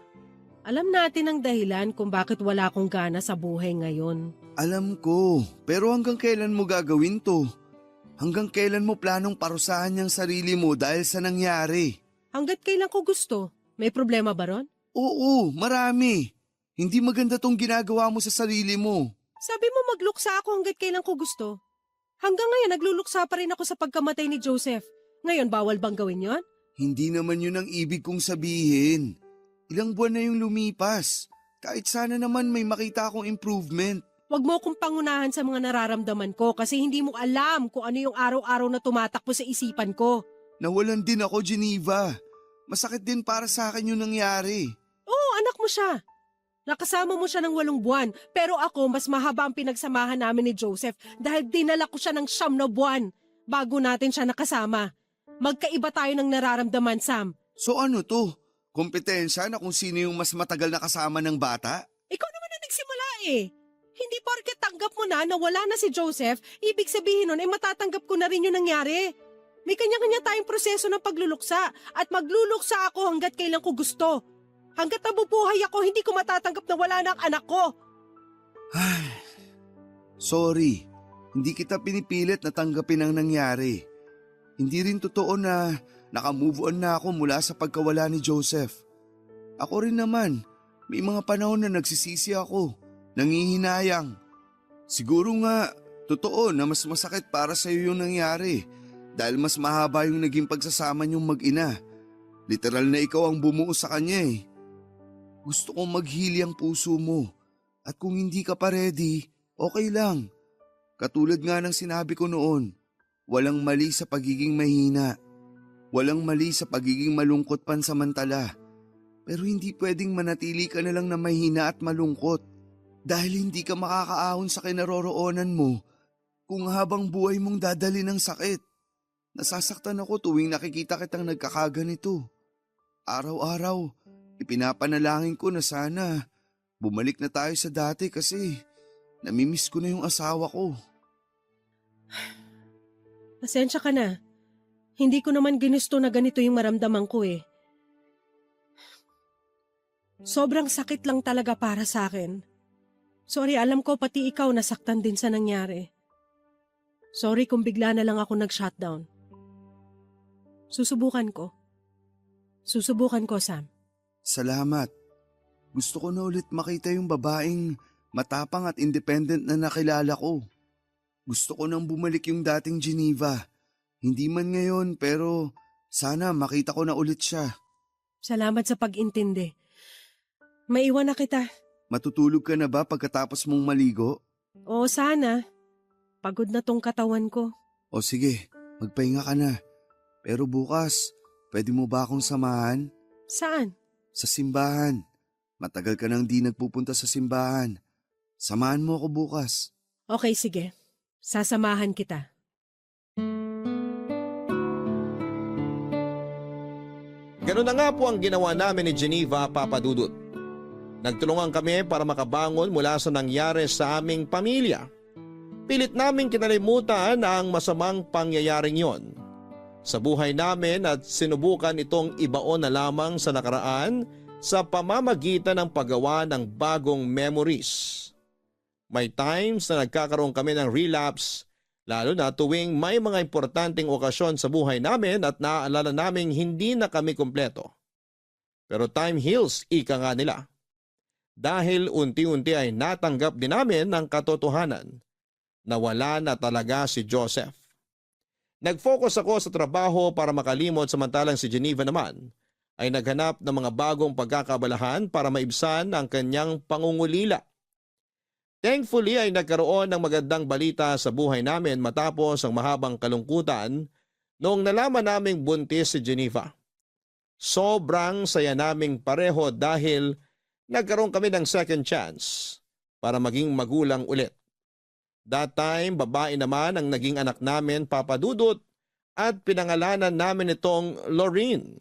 alam natin ang dahilan kung bakit wala akong gana sa buhay ngayon. Alam ko, pero hanggang kailan mo gagawin to? Hanggang kailan mo planong parusahan yung sarili mo dahil sa nangyari? Hanggat kailan ko gusto. May problema ba ron? Oo, marami. Hindi maganda tong ginagawa mo sa sarili mo. Sabi mo magluksa ako hanggat kailan ko gusto. Hanggang ngayon nagluluksa pa rin ako sa pagkamatay ni Joseph. Ngayon bawal bang gawin yon? Hindi naman yun ang ibig kong sabihin. Ilang buwan na yung lumipas. Kahit sana naman may makita akong improvement. Huwag mo akong pangunahan sa mga nararamdaman ko kasi hindi mo alam kung ano yung araw-araw na tumatakbo sa isipan ko. Nawalan din ako, Geneva. Masakit din para sa akin yung nangyari. Oo, anak mo siya. Nakasama mo siya ng 8 buwan, pero ako mas mahaba ang pinagsamahan namin ni Joseph dahil dinala ko siya ng 9 na buwan bago natin siya nakasama. Magkaiba tayo ng nararamdaman, Sam. So ano to? Kompetensya na kung sino yung mas matagal na kasama ng bata? Ikaw naman na nagsimula eh. Hindi porket tanggap mo na wala na si Joseph, ibig sabihin nun ay matatanggap ko na rin yung nangyari. May kanya-kanya tayong proseso ng pagluluksa at magluluksa ako hanggat kailan ko gusto. Hanggat nabubuhay ako, hindi ko matatanggap na wala na ang anak ko. Sorry, hindi kita pinipilit na tanggapin ang nangyari. Hindi rin totoo na nakamove on na ako mula sa pagkawala ni Joseph. Ako rin naman, may mga panahon na nagsisisi ako, nangihinayang. Siguro nga, totoo na mas masakit para sa iyo yung nangyari dahil mas mahaba yung naging pagsasama niyong mag-ina. Literal na ikaw ang bumuo sa kanya eh. Gusto kong maghili ang puso mo at kung hindi ka pa ready, okay lang. Katulad nga ng sinabi ko noon, walang mali sa pagiging mahina. Walang mali sa pagiging malungkot pansamantala. Pero hindi pwedeng manatili ka na lang na mahina at malungkot dahil hindi ka makakaahon sa kinaroroonan mo kung habang buhay mong dadali ng sakit. Nasasaktan ako tuwing nakikita kitang nagkakaganito. Araw-araw, ipinapanalangin ko na sana bumalik na tayo sa dati kasi namimiss ko na yung asawa ko. Pasensya ka na. Hindi ko naman ginusto na ganito yung maramdaman ko eh. Sobrang sakit lang talaga para sa akin. Sorry, alam ko pati ikaw nasaktan din sa nangyari. Sorry kung bigla na lang ako nag-shutdown. Susubukan ko. Susubukan ko, Sam. Salamat. Gusto ko na ulit makita yung babaeng matapang at independent na nakilala ko. Gusto ko nang bumalik yung dating Geneva. Hindi man ngayon pero sana makita ko na ulit siya. Salamat sa pag-intindi. Maiwan na kita. Matutulog ka na ba pagkatapos mong maligo? Oo, sana. Pagod na tong katawan ko. O sige, magpahinga ka na. Pero bukas, pwede mo ba akong samahan? Saan? Sa simbahan. Matagal ka nang di nagpupunta sa simbahan. Samahan mo ako bukas. Okay, sige. Sasamahan kita. Ganun na nga po ang ginawa namin ni Geneva, Papa Dudut. Nagtulungan kami para makabangon mula sa nangyari sa aming pamilya. Pilit naming kinalimutan ang masamang pangyayaring yon sa buhay namin at sinubukan itong ibaon na lamang sa nakaraan sa pamamagitan ng paggawa ng bagong memories. May times na nagkakaroon kami ng relapse, lalo na tuwing may mga importanteng okasyon sa buhay namin at naaalala naming hindi na kami kumpleto. Pero time heals, ika nga nila. Dahil unti-unti ay natanggap din namin ang katotohanan na wala na talaga si Joseph. Nag-focus ako sa trabaho para makalimot samantalang si Geneva naman ay naghanap ng mga bagong pagkakabalahan para maibsan ang kanyang pangungulila. Thankfully ay nagkaroon ng magandang balita sa buhay namin matapos ang mahabang kalungkutan noong nalaman naming buntis si Geneva. Sobrang saya naming pareho dahil nagkaroon kami ng second chance para maging magulang ulit. That time, babae naman ang naging anak namin, Papa Dudut, at pinangalanan namin itong Lorraine.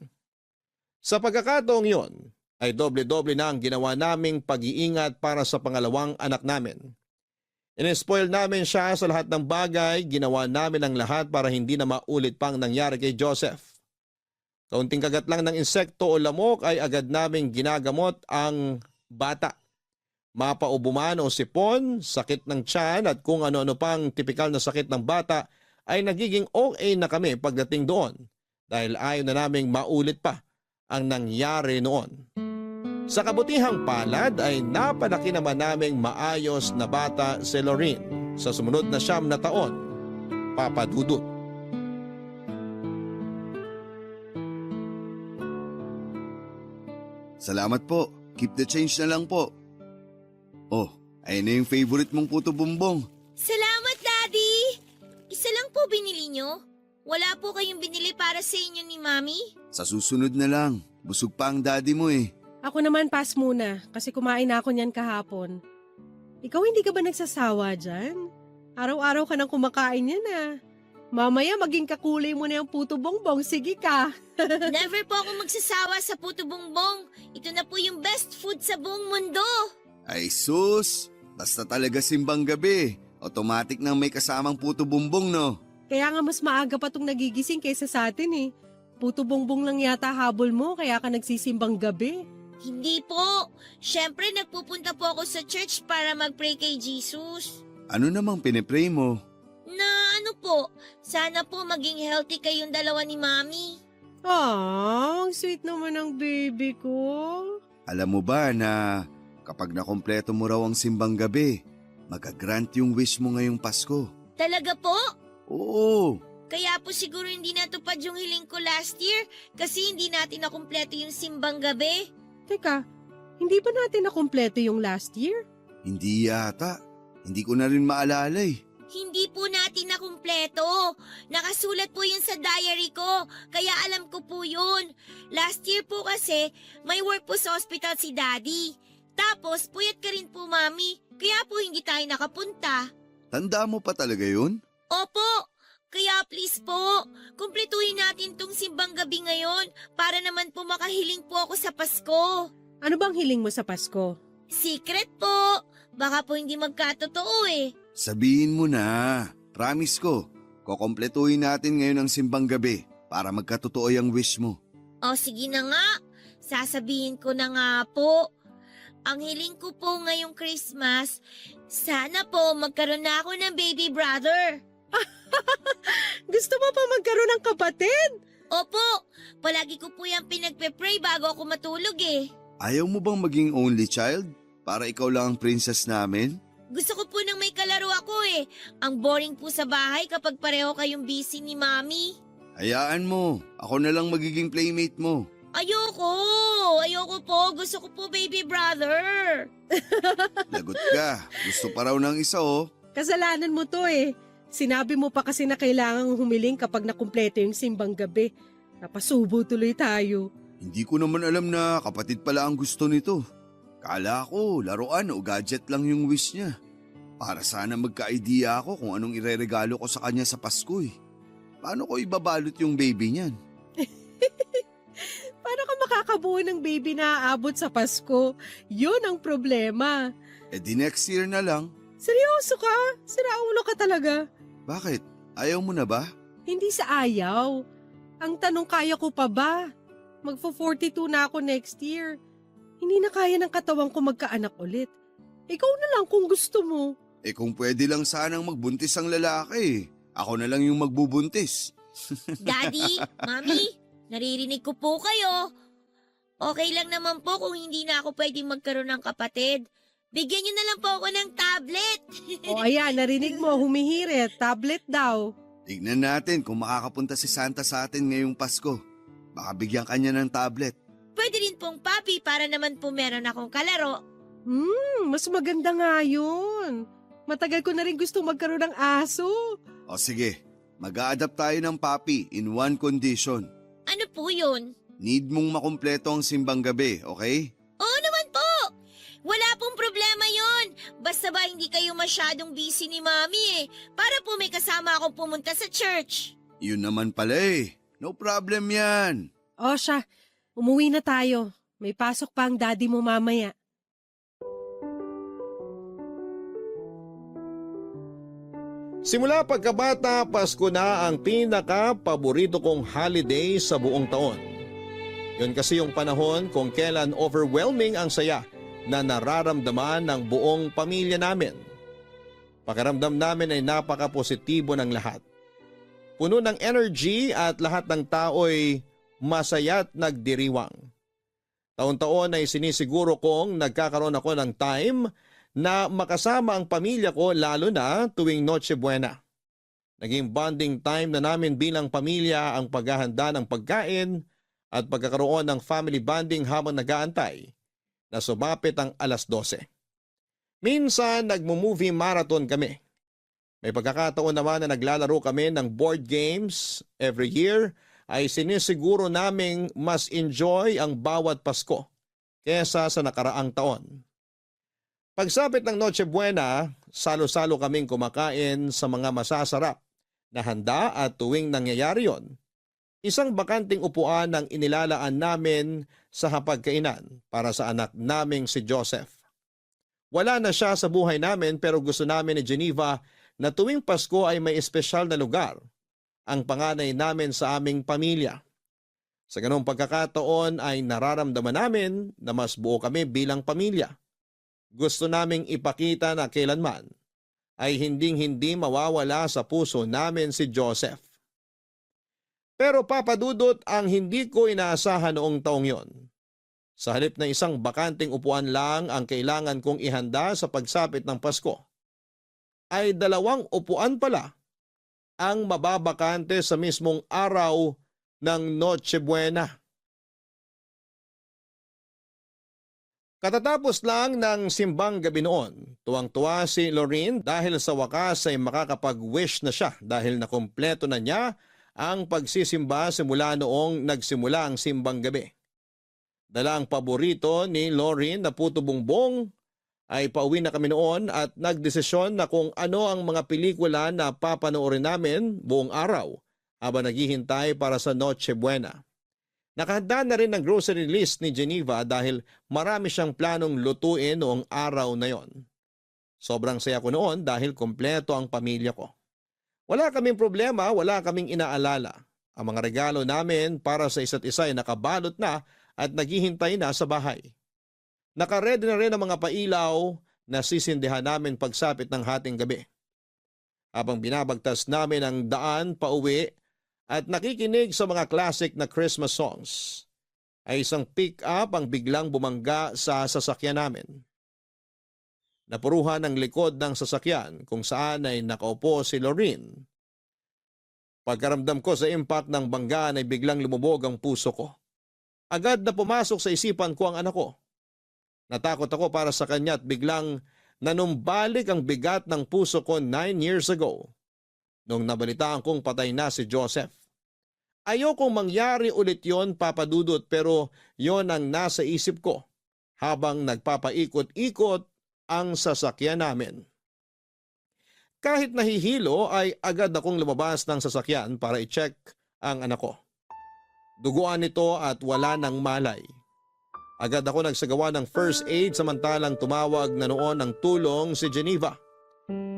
Sa pagkakataong yon, ay doble-doble na ang ginawa naming pag-iingat para sa pangalawang anak namin. In-spoil namin siya sa lahat ng bagay, ginawa namin ang lahat para hindi na maulit pang nangyari kay Joseph. Kaunting kagat lang ng insekto o lamok ay agad naming ginagamot ang bata. Mapaubo man o sipon, sakit ng tiyan at kung ano-ano pang tipikal na sakit ng bata ay nagiging okay na kami pagdating doon dahil ayaw na naming maulit pa ang nangyari noon. Sa kabutihang palad ay napalaki naman naming maayos na bata si Lorene sa sumunod na 9 na taon, Papa Dudut. Salamat po. Keep the change na lang po. Oh, ayun na yung favorite mong puto bumbong. Salamat, Daddy! Isa lang po binili nyo. Wala po kayong binili para sa inyo ni Mami? Sa susunod na lang. Busog pa ang daddy mo eh. Ako naman pass muna kasi kumain na ako niyan kahapon. Ikaw hindi ka ba nagsasawa dyan? Araw-araw ka nang kumakain yan ah. Mamaya maging kakulay mo na yung puto bongbong. Sige ka. Never po ako magsasawa sa puto bongbong. Ito na po yung best food sa buong mundo. Ay sus, basta talaga simbang gabi. Automatic nang may kasamang puto bumbong no. Kaya nga mas maaga pa tong nagigising kaysa sa atin eh. Puto bongbong lang yata habol mo kaya ka nagsisimbang gabi. Hindi po. Siyempre, nagpupunta po ako sa church para mag-pray kay Jesus. Ano namang pinipray mo? Na ano po, sana po maging healthy kayong dalawa ni Mami. Ah, ang sweet naman ng baby ko. Alam mo ba na kapag nakompleto mo raw ang simbang gabi, magagrant yung wish mo ngayong Pasko? Talaga po? Oo. Kaya po siguro hindi natupad yung hiling ko last year kasi hindi natin nakumpleto yung simbang gabi. Teka, hindi ba natin nakumpleto yung last year? Hindi yata. Hindi ko na rin maalala eh. Hindi po natin nakumpleto. Nakasulat po yun sa diary ko, kaya alam ko po yun. Last year po kasi, may work po sa hospital si Daddy. Tapos, puyat ka rin po, Mami. Kaya po hindi tayo nakapunta. Tanda mo pa talaga yun? Opo, kaya please po, kumpletuhin natin tong simbang gabi ngayon para naman po makahiling po ako sa Pasko. Ano bang hiling mo sa Pasko? Secret po. Baka po hindi magkatotoo eh. Sabihin mo na. Promise ko, kukompletuhin natin ngayon ang simbang gabi para magkatotoo yung wish mo. O sige na nga, sasabihin ko na nga po. Ang hiling ko po ngayong Christmas, sana po magkaroon na ako ng baby brother. Gusto mo pa magkaroon ng kapatid? Opo, palagi ko po yung pinagpe-pray bago ako matulog eh. Ayaw mo bang maging only child? Para ikaw lang ang princess namin? Gusto ko po nang may kalaro ako eh. Ang boring po sa bahay kapag pareho kayong busy ni Mami. Hayaan mo, ako na lang magiging playmate mo. Ayoko po. Gusto ko po baby brother. Lagot ka, gusto pa raw ng isa oh. Kasalanan mo to eh. Sinabi mo pa kasi na kailangang humiling kapag nakumpleto yung simbang gabi. Napasubo tuloy tayo. Hindi ko naman alam na kapatid pala ang gusto nito. Kala ko, laruan o gadget lang yung wish niya. Para sana magka-idea ako kung anong ireregalo ko sa kanya sa Pasko eh. Paano ko ibabalot yung baby niyan? Paano ka makakabuo ng baby na aabot sa Pasko? Yun ang problema. Eh di next year na lang. Seryoso ka? Siraulo ka talaga. Bakit? Ayaw mo na ba? Hindi sa ayaw. Ang tanong, kaya ko pa ba? Magpo-42 na ako next year. Hindi na kaya ng katawan ko magkaanak ulit. Ikaw na lang kung gusto mo. Eh kung pwede lang sanang magbuntis ang lalaki, ako na lang yung magbubuntis. Daddy, Mami, naririnig ko po kayo. Okay lang naman po kung hindi na ako pwedeng magkaroon ng kapatid. Bigyan niyo na lang po ako ng tablet. O ayan, narinig mo, humihirit. Tablet daw. Tignan natin kung makakapunta si Santa sa atin ngayong Pasko. Baka bigyan kanya ng tablet. Pwede rin pong papi para naman po meron akong kalaro. Mas maganda nga yun. Matagal ko na rin gusto magkaroon ng aso. O sige, mag-a-adapt tayo ng papi in one condition. Ano po yun? Need mong makumpleto ang simbang gabi, okay? Oo naman po! Wala pong problema yon. Basta ba hindi kayo masyadong busy ni Mami eh. Para po may kasama akong pumunta sa church. Yun naman pala eh. No problem yan. O siya, umuwi na tayo. May pasok pa ang daddy mo mamaya. Simula pagkabata, Pasko na ang pinaka-paborito kong holiday sa buong taon. Yun kasi yung panahon kung kailan overwhelming ang saya na nararamdaman ng buong pamilya namin. Pakiramdam namin ay napaka-positibo ng lahat. Puno ng energy at lahat ng tao'y masaya at nagdiriwang. Taon-taon ay sinisiguro kong nagkakaroon ako ng time na makasama ang pamilya ko lalo na tuwing Noche Buena. Naging bonding time na namin bilang pamilya ang paghahanda ng pagkain at pagkakaroon ng family bonding habang nag-aantay na sumapit ang alas 12. Minsan nagmo-movie marathon kami. May pagkakataon naman na naglalaro kami ng board games. Every year ay sinisiguro naming mas enjoy ang bawat Pasko kesa sa nakaraang taon. Pagsapit ng Noche Buena, salo-salo kaming kumakain sa mga masasarap na handa at tuwing nangyayari yon, isang bakanting upuan ang inilalaan namin sa hapagkainan para sa anak naming si Joseph. Wala na siya sa buhay namin pero gusto namin ni Geneva na tuwing Pasko ay may espesyal na lugar ang panganay namin sa aming pamilya. Sa ganong pagkakataon ay nararamdaman namin na mas buo kami bilang pamilya. Gusto naming ipakita na kailanman ay hinding-hindi mawawala sa puso namin si Joseph. Pero papadudot ang hindi ko inaasahan noong taong yon. Sa halip na isang bakanting upuan lang ang kailangan kong ihanda sa pagsapit ng Pasko, ay 2 upuan pala ang mababakante sa mismong araw ng Noche Buena. Katatapos lang ng simbang gabi noon, tuwang-tuwa si Lorraine dahil sa wakas ay makakapag-wish na siya dahil nakumpleto na niya ang pagsisimba simula noong nagsimula ang simbang gabi. Dala ang paborito ni Lorraine na puto bumbong ay pauwi na kami noon at nagdesisyon na kung ano ang mga pelikula na papanoorin namin buong araw habang naghihintay para sa Noche Buena. Nakahanda na rin ang grocery list ni Geneva dahil marami siyang planong lutuin noong araw na yon. Sobrang saya ko noon dahil kompleto ang pamilya ko. Wala kaming problema, wala kaming inaalala. Ang mga regalo namin para sa isa't isa ay nakabalot na at naghihintay na sa bahay. Nakaredy na rin ang mga pailaw na sisindihan namin pagsapit ng hating gabi. Habang binabagtas namin ang daan pauwi, at nakikinig sa mga classic na Christmas songs, ay isang pick-up ang biglang bumangga sa sasakyan namin. Napuruhan ang likod ng sasakyan kung saan ay nakaupo si Lorraine. Pagkaramdam ko sa impact ng banggaan ay biglang lumubog ang puso ko. Agad na pumasok sa isipan ko ang anak ko. Natakot ako para sa kanya at biglang nanumbalik ang bigat ng puso ko 9 years ago nung nabalitaan kong patay na si Joseph. Ayokong mangyari ulit yon, papadudot, pero yon ang nasa isip ko habang nagpapaikot-ikot ang sasakyan namin. Kahit nahihilo ay agad akong lumabas ng sasakyan para i-check ang anak ko. Duguan nito at wala ng malay. Agad ako nagsagawa ng first aid samantalang tumawag na noon ng tulong si Geneva.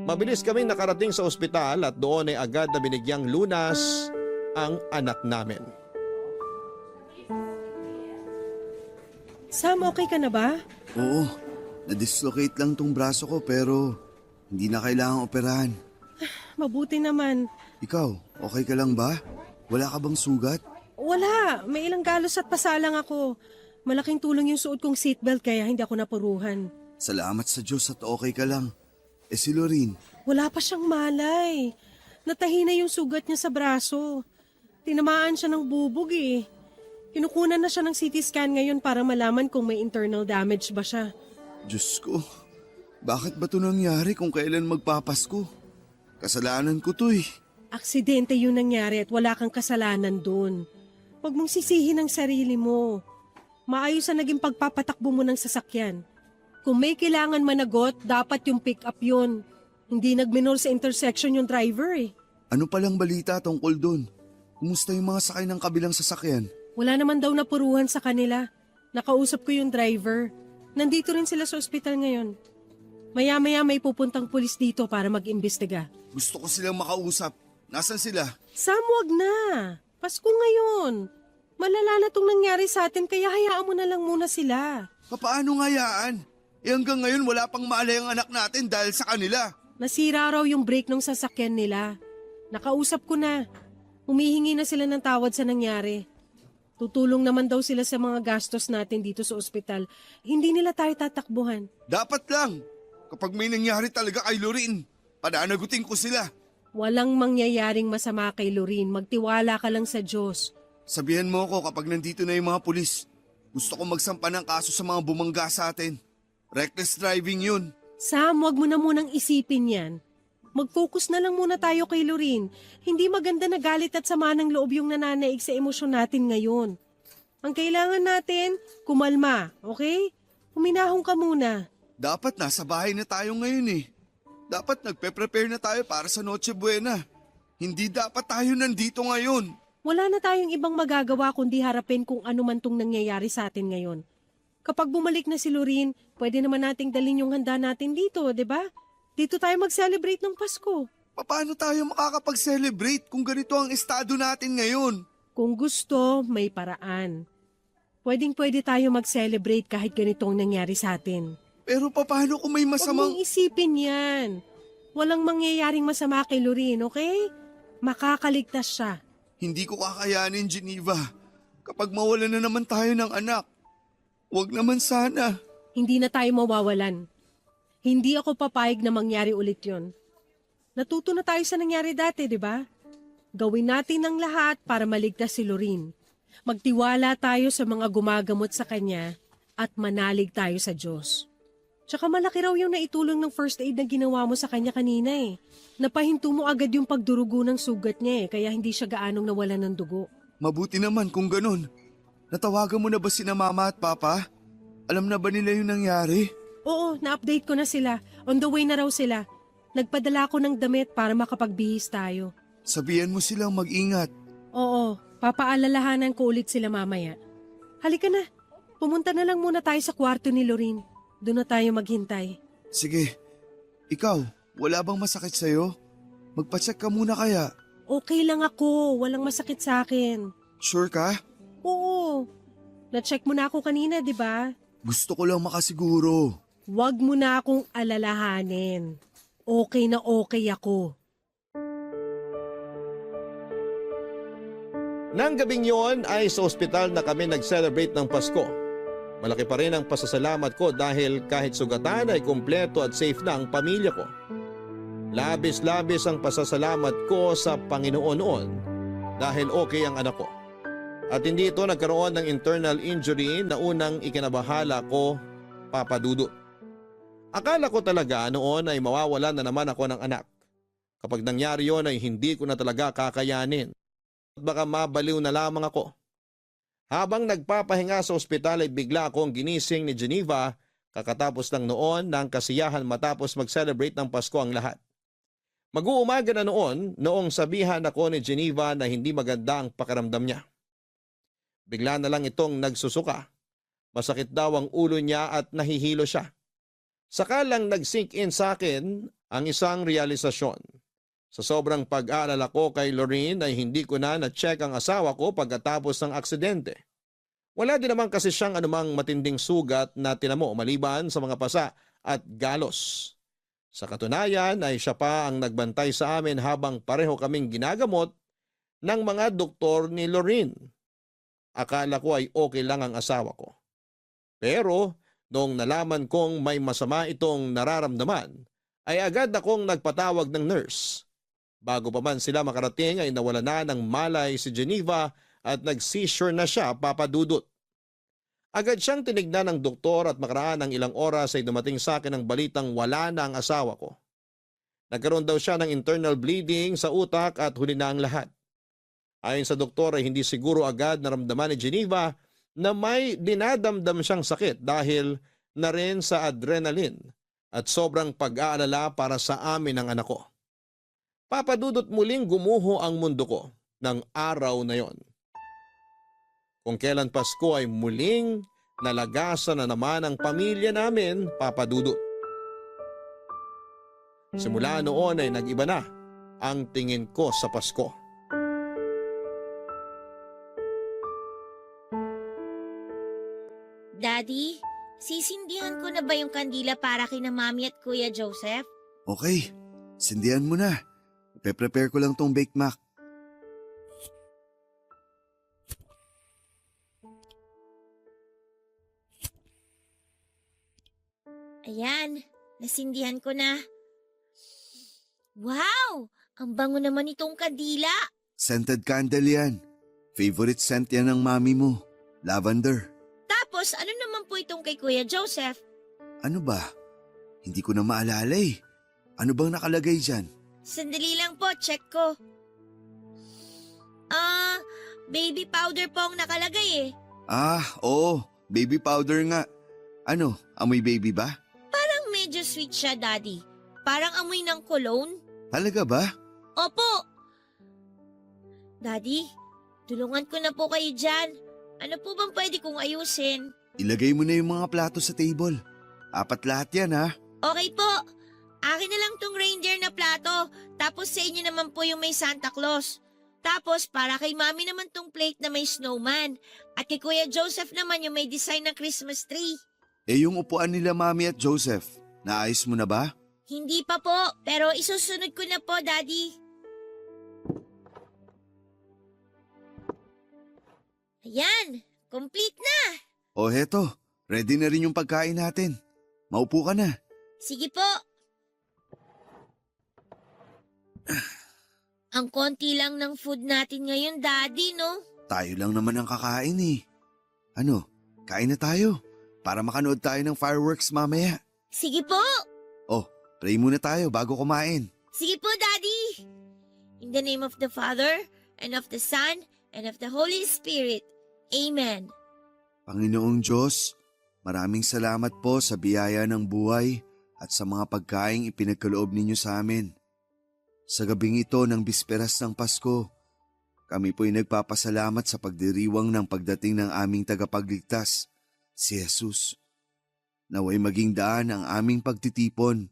Mabilis kaming nakarating sa ospital at doon ay agad na binigyang lunas ang anak namin. Sam, okay ka na ba? Oo, na-dislocate lang tong braso ko pero hindi na kailangang operahan. Mabuti naman. Ikaw, okay ka lang ba? Wala ka bang sugat? Wala, may ilang galos at pasalang ako. Malaking tulong yung suot kong seatbelt kaya hindi ako napuruhan. Salamat sa Diyos at okay ka lang. Si Lorraine? Wala pa siyang malay. Natahi na yung sugat niya sa braso. Tinamaan siya ng bubog eh. Kinukunan na siya ng CT scan ngayon para malaman kung may internal damage ba siya. Diyos ko, bakit ba ito nangyari kung kailan magpapasko? Kasalanan ko to eh. Aksidente yung nangyari at wala kang kasalanan dun. Huwag mong sisihin ang sarili mo. Maayos na naging pagpapatakbo mo ng sasakyan. Kung may kailangan managot, dapat yung pick-up yun. Hindi nagminor sa intersection yung driver eh. Ano palang balita tungkol dun? Kumusta yung mga sakay ng kabilang sasakyan? Wala naman daw napuruhan sa kanila. Nakausap ko yung driver. Nandito rin sila sa ospital ngayon. Maya-maya may pupuntang pulis dito para mag-imbestiga. Gusto ko silang makausap. Nasaan sila? Sam, wag na. Pasko ngayon. Malala na tong nangyari sa atin kaya hayaan mo na lang muna sila. Paano ngayaan? Hanggang ngayon wala pang maalay ang anak natin dahil sa kanila. Nasira raw yung brake ng sasakyan nila. Nakausap ko na. Humihingi na sila ng tawad sa nangyari. Tutulong naman daw sila sa mga gastos natin dito sa ospital. Hindi nila tayo tatakbuhan. Dapat lang. Kapag may nangyari talaga kay Lorin, pananagutin ko sila. Walang mangyayaring masama kay Lorin. Magtiwala ka lang sa Diyos. Sabihan mo ako kapag nandito na yung mga pulis. Gusto ko magsampa ng kaso sa mga bumangga sa atin. Reckless driving yun. Sam, wag mo na munang isipin yan. Mag-focus na lang muna tayo kay Lorin. Hindi maganda na galit at sama ng loob yung nananaig sa emosyon natin ngayon. Ang kailangan natin, kumalma, okay? Huminahon ka muna. Dapat nasa bahay na tayo ngayon eh. Dapat nagpe-prepare na tayo para sa Noche Buena. Hindi dapat tayo nandito ngayon. Wala na tayong ibang magagawa kundi harapin kung ano man tong nangyayari sa atin ngayon. Kapag bumalik na si Lorin, pwede naman nating dalhin yung handa natin dito, di ba? Dito tayo mag-celebrate ng Pasko. Paano tayo makakapag-celebrate kung ganito ang estado natin ngayon? Kung gusto, may paraan. Pwedeng-pwede tayo mag-celebrate kahit ganito ang nangyari sa atin. Pero paano kung may Huwag masamang... mong isipin yan. Walang mangyayaring masama kay Lorin, okay? Makakaligtas siya. Hindi ko kakayanin, Geneva. Kapag mawala na naman tayo ng anak. Huwag naman sana. Hindi na tayo mawawalan. Hindi ako papayag na mangyari ulit yon. Natuto na tayo sa nangyari dati, di ba? Gawin natin ang lahat para maligtas si Lorin. Magtiwala tayo sa mga gumagamot sa kanya at manalig tayo sa Diyos. Tsaka malaki raw yung naitulong ng first aid na ginawa mo sa kanya kanina eh. Napahinto mo agad yung pagdurugo ng sugat niya eh, kaya hindi siya gaanong nawalan ng dugo. Mabuti naman kung ganun. Natawagan mo na ba sina Mama at Papa? Alam na ba nila yung nangyari? Oo, na-update ko na sila. On the way na raw sila. Nagpadala ko ng damit para makapagbihis tayo. Sabihan mo silang mag-ingat. Oo, papaalalahanan ko ulit sila mamaya. Halika na, pumunta na lang muna tayo sa kwarto ni Lorin. Doon na tayo maghintay. Sige. Ikaw, wala bang masakit sa'yo? Magpacheck ka muna kaya. Okay lang ako, walang masakit sa akin. Sure ka? Oo, na-check mo na ako kanina, di ba? Gusto ko lang makasiguro. Huwag mo na akong alalahanin. Okay na okay ako. Nang gabing yon ay sa ospital na kami nag-celebrate ng Pasko. Malaki pa rin ang pasasalamat ko dahil kahit sugatan ay kumpleto at safe na ang pamilya ko. Labis-labis ang pasasalamat ko sa Panginoon noon dahil okay ang anak ko. At hindi ito nagkaroon ng internal injury na unang ikinabahala ko, Papa Dudut. Akala ko talaga noon ay mawawalan na naman ako ng anak. Kapag nangyari yon ay hindi ko na talaga kakayanin. At baka mabaliw na lamang ako. Habang nagpapahinga sa ospital ay bigla akong ginising ni Geneva kakatapos lang noon ng kasiyahan matapos mag-celebrate ng Pasko ang lahat. Mag-uumaga na noong sabihan ako ni Geneva na hindi maganda ang pakiramdam niya. Bigla na lang itong nagsusuka. Masakit daw ang ulo niya at nahihilo siya. Saka lang nag-sink in sa akin ang isang realisasyon. Sa sobrang pag-aalala ko kay Lorin ay hindi ko na-check ang asawa ko pagkatapos ng aksidente. Wala din naman kasi siyang anumang matinding sugat na tinamo maliban sa mga pasa at galos. Sa katunayan ay siya pa ang nagbantay sa amin habang pareho kaming ginagamot ng mga doktor ni Lorin. Akala ko ay okay lang ang asawa ko. Pero noong nalaman kong may masama itong nararamdaman, ay agad akong nagpatawag ng nurse. Bago pa man sila makarating ay nawala na ng malay si Geneva at nag-seizure na siya, Papa Dudut. Agad siyang tinignan ng doktor at makaraan ng ilang oras ay dumating sa akin ang balitang wala na ang asawa ko. Nagkaroon daw siya ng internal bleeding sa utak at huli na ang lahat. Ayon sa doktor ay hindi siguro agad naramdaman ni Geneva na may dinadamdam siyang sakit dahil na rin sa adrenaline at sobrang pag-aalala para sa amin ng anak ko. Papadudot muling gumuho ang mundo ko ng araw na yon. Kung kailan Pasko ay muling nalagasan na naman ang pamilya namin, Papadudot. Simula noon ay nag-iba na ang tingin ko sa Pasko. Daddy, sisindihan ko na ba yung kandila para kina Mami at Kuya Joseph? Okay, sindihan mo na. Ipe-prepare ko lang tong Bake Mac. Ayan, nasindihan ko na. Wow! Ang bango naman itong kandila. Scented candle yan. Favorite scent yan ng mami mo. Lavender. Tapos, ano naman po itong kay Kuya Joseph? Ano ba? Hindi ko na maalala eh. Ano bang nakalagay dyan? Sandali lang po, check ko. Baby powder po ang nakalagay eh. Ah, oo. Baby powder nga. Ano, amoy baby ba? Parang medyo sweet siya, Daddy. Parang amoy ng cologne. Talaga ba? Opo. Daddy, tulungan ko na po kayo dyan. Ano po bang pwede kong ayusin? Ilagay mo na yung mga plato sa table. 4 lahat yan ha. Okay po. Akin na lang tong reindeer na plato. Tapos sa inyo naman po yung may Santa Claus. Tapos para kay Mami naman tong plate na may snowman. At kay Kuya Joseph naman yung may design ng Christmas tree. Eh yung upuan nila Mami at Joseph, naayos mo na ba? Hindi pa po, pero isusunod ko na po, Daddy. Ayan, complete na. O heto, ready na rin yung pagkain natin. Maupo ka na. Sige po. Ang konti lang ng food natin ngayon, Daddy, no? Tayo lang naman ang kakain eh. Ano, kain na tayo para makanood tayo ng fireworks mamaya. Sige po. Oh, pray muna tayo bago kumain. Sige po, Daddy. In the name of the Father, and of the Son, and of the Holy Spirit. Amen. Panginoong Diyos, maraming salamat po sa biyaya ng buhay at sa mga pagkaing ipinagkaloob ninyo sa amin. Sa gabing ito ng bisperas ng Pasko, kami po'y nagpapasalamat sa pagdiriwang ng pagdating ng aming tagapagligtas, si Jesus. Naway maging daan ang aming pagtitipon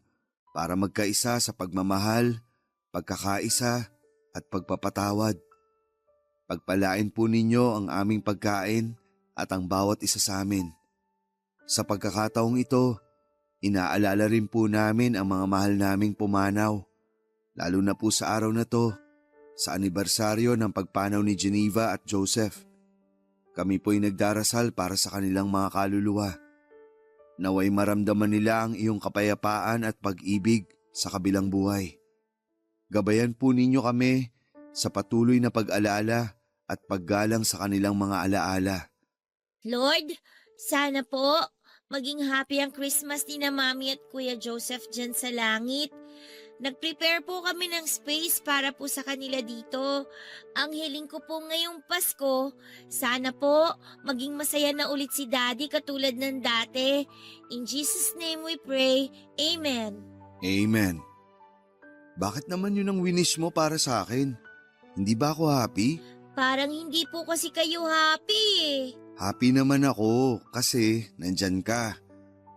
para magkaisa sa pagmamahal, pagkakaisa at pagpapatawad. Pagpalain po ninyo ang aming pagkain at ang bawat isa sa amin. Sa pagkakataong ito, inaalala rin po namin ang mga mahal naming pumanaw, lalo na po sa araw na to, sa anibersaryo ng pagpanaw ni Geneva at Joseph. Kami po'y nagdarasal para sa kanilang mga kaluluwa. Naway maramdaman nila ang iyong kapayapaan at pag-ibig sa kabilang buhay. Gabayan po ninyo kami sa patuloy na pag-alala at paggalang sa kanilang mga alaala. Lord, sana po maging happy ang Christmas ni na Mami at Kuya Joseph dyan sa langit. Nag-prepare po kami ng space para po sa kanila dito. Ang hiling ko po ngayong Pasko, sana po maging masaya na ulit si Daddy katulad ng dati. In Jesus' name we pray. Amen. Amen. Bakit naman yun ang winish mo para sa akin? Hindi ba ako happy? Parang hindi po kasi kayo happy eh. Happy naman ako kasi nandyan ka.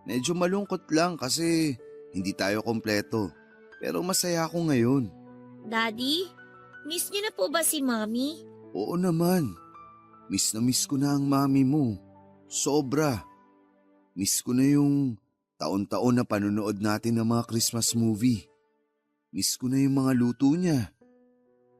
Medyo malungkot lang kasi hindi tayo kompleto. Pero masaya ako ngayon. Daddy, miss niyo na po ba si Mami? Oo naman. Miss na miss ko na ang mami mo. Sobra. Miss ko na yung taon-taon na panonood natin ng mga Christmas movie. Miss ko na yung mga luto niya.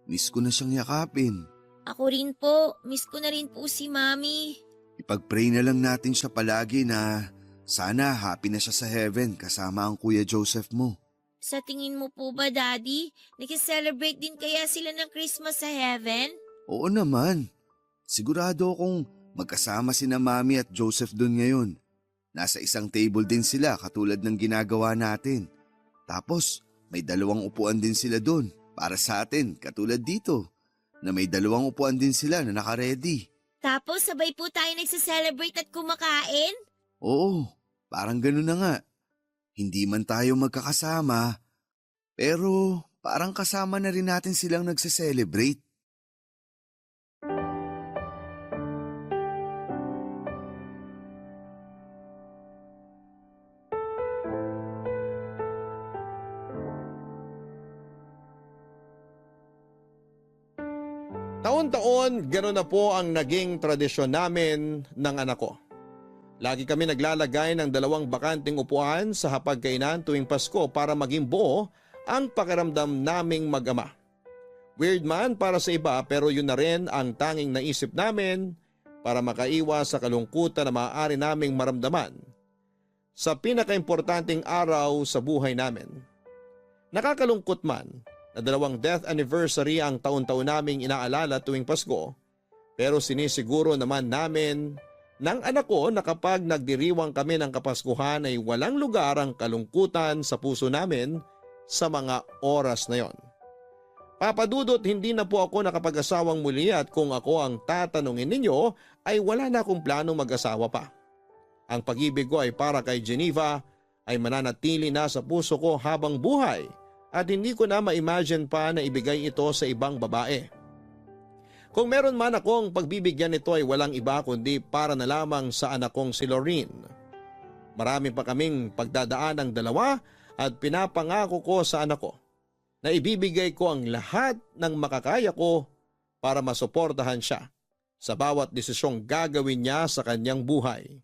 Miss ko na siyang yakapin. Ako rin po, miss ko na rin po si Mami. Ipag-pray na lang natin siya palagi na sana happy na siya sa heaven kasama ang Kuya Joseph mo. Sa tingin mo po ba, Daddy, nag-celebrate din kaya sila ng Christmas sa heaven? Oo naman. Sigurado akong magkasama sina Mami at Joseph doon ngayon. Nasa isang table din sila katulad ng ginagawa natin. Tapos may 2 upuan din sila doon para sa atin katulad dito na may 2 upuan din sila na naka-ready. Tapos sabay po tayo nagsa-celebrate at kumakain? Oo, parang gano'n na nga. Hindi man tayo magkakasama, pero parang kasama na rin natin silang nagse-celebrate. Taon-taon, gano'n na po ang naging tradisyon namin ng anak ko. Lagi kami naglalagay ng 2 bakanting upuan sa hapagkainan tuwing Pasko para maging buo ang pakiramdam naming mag-ama. Weird man para sa iba pero yun na rin ang tanging naisip namin para makaiwas sa kalungkutan na maaari naming maramdaman sa pinakaimportanteng araw sa buhay namin. Nakakalungkot man na 2 death anniversary ang taon-taon naming inaalala tuwing Pasko, pero sinisiguro naman namin ng anak ko na kapag nagdiriwang kami ng Kapaskuhan ay walang lugar ang kalungkutan sa puso namin sa mga oras na yon. Papadudot, hindi na po ako nakapag-asawang muli at kung ako ang tatanungin ninyo ay wala na akong planong mag-asawa pa. Ang pag-ibig ko ay para kay Geneva ay mananatili na sa puso ko habang buhay at hindi ko na ma-imagine pa na ibigay ito sa ibang babae. Kung meron man akong pagbibigyan nito ay walang iba kundi para na lamang sa anak kong si Lorene. Marami pa kaming pagdadaan ng dalawa at pinapangako ko sa anak ko na ibibigay ko ang lahat ng makakaya ko para masuportahan siya sa bawat desisyong gagawin niya sa kanyang buhay.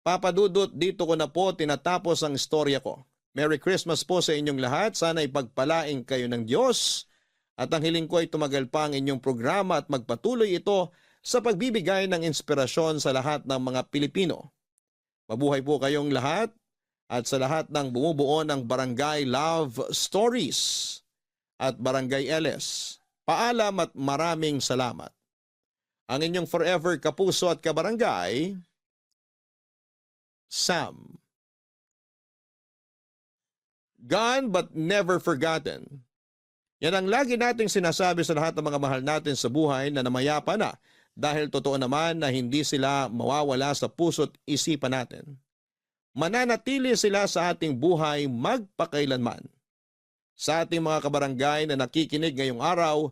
Papadudot, dito ko na po tinatapos ang istorya ko. Merry Christmas po sa inyong lahat. Sana ipagpalaing kayo ng Diyos. At ang hiling ko ay tumagal pa ang inyong programa at magpatuloy ito sa pagbibigay ng inspirasyon sa lahat ng mga Pilipino. Mabuhay po kayong lahat at sa lahat ng bumubuo ng Barangay Love Stories at Barangay LS. Paalam at maraming salamat. Ang inyong forever kapuso at kabarangay, Sam. Gone but never forgotten. Yan ang lagi nating sinasabi sa lahat ng mga mahal natin sa buhay na namayapa na dahil totoo naman na hindi sila mawawala sa puso't isipan natin. Mananatili sila sa ating buhay magpakailanman. Sa ating mga kabarangay na nakikinig ngayong araw,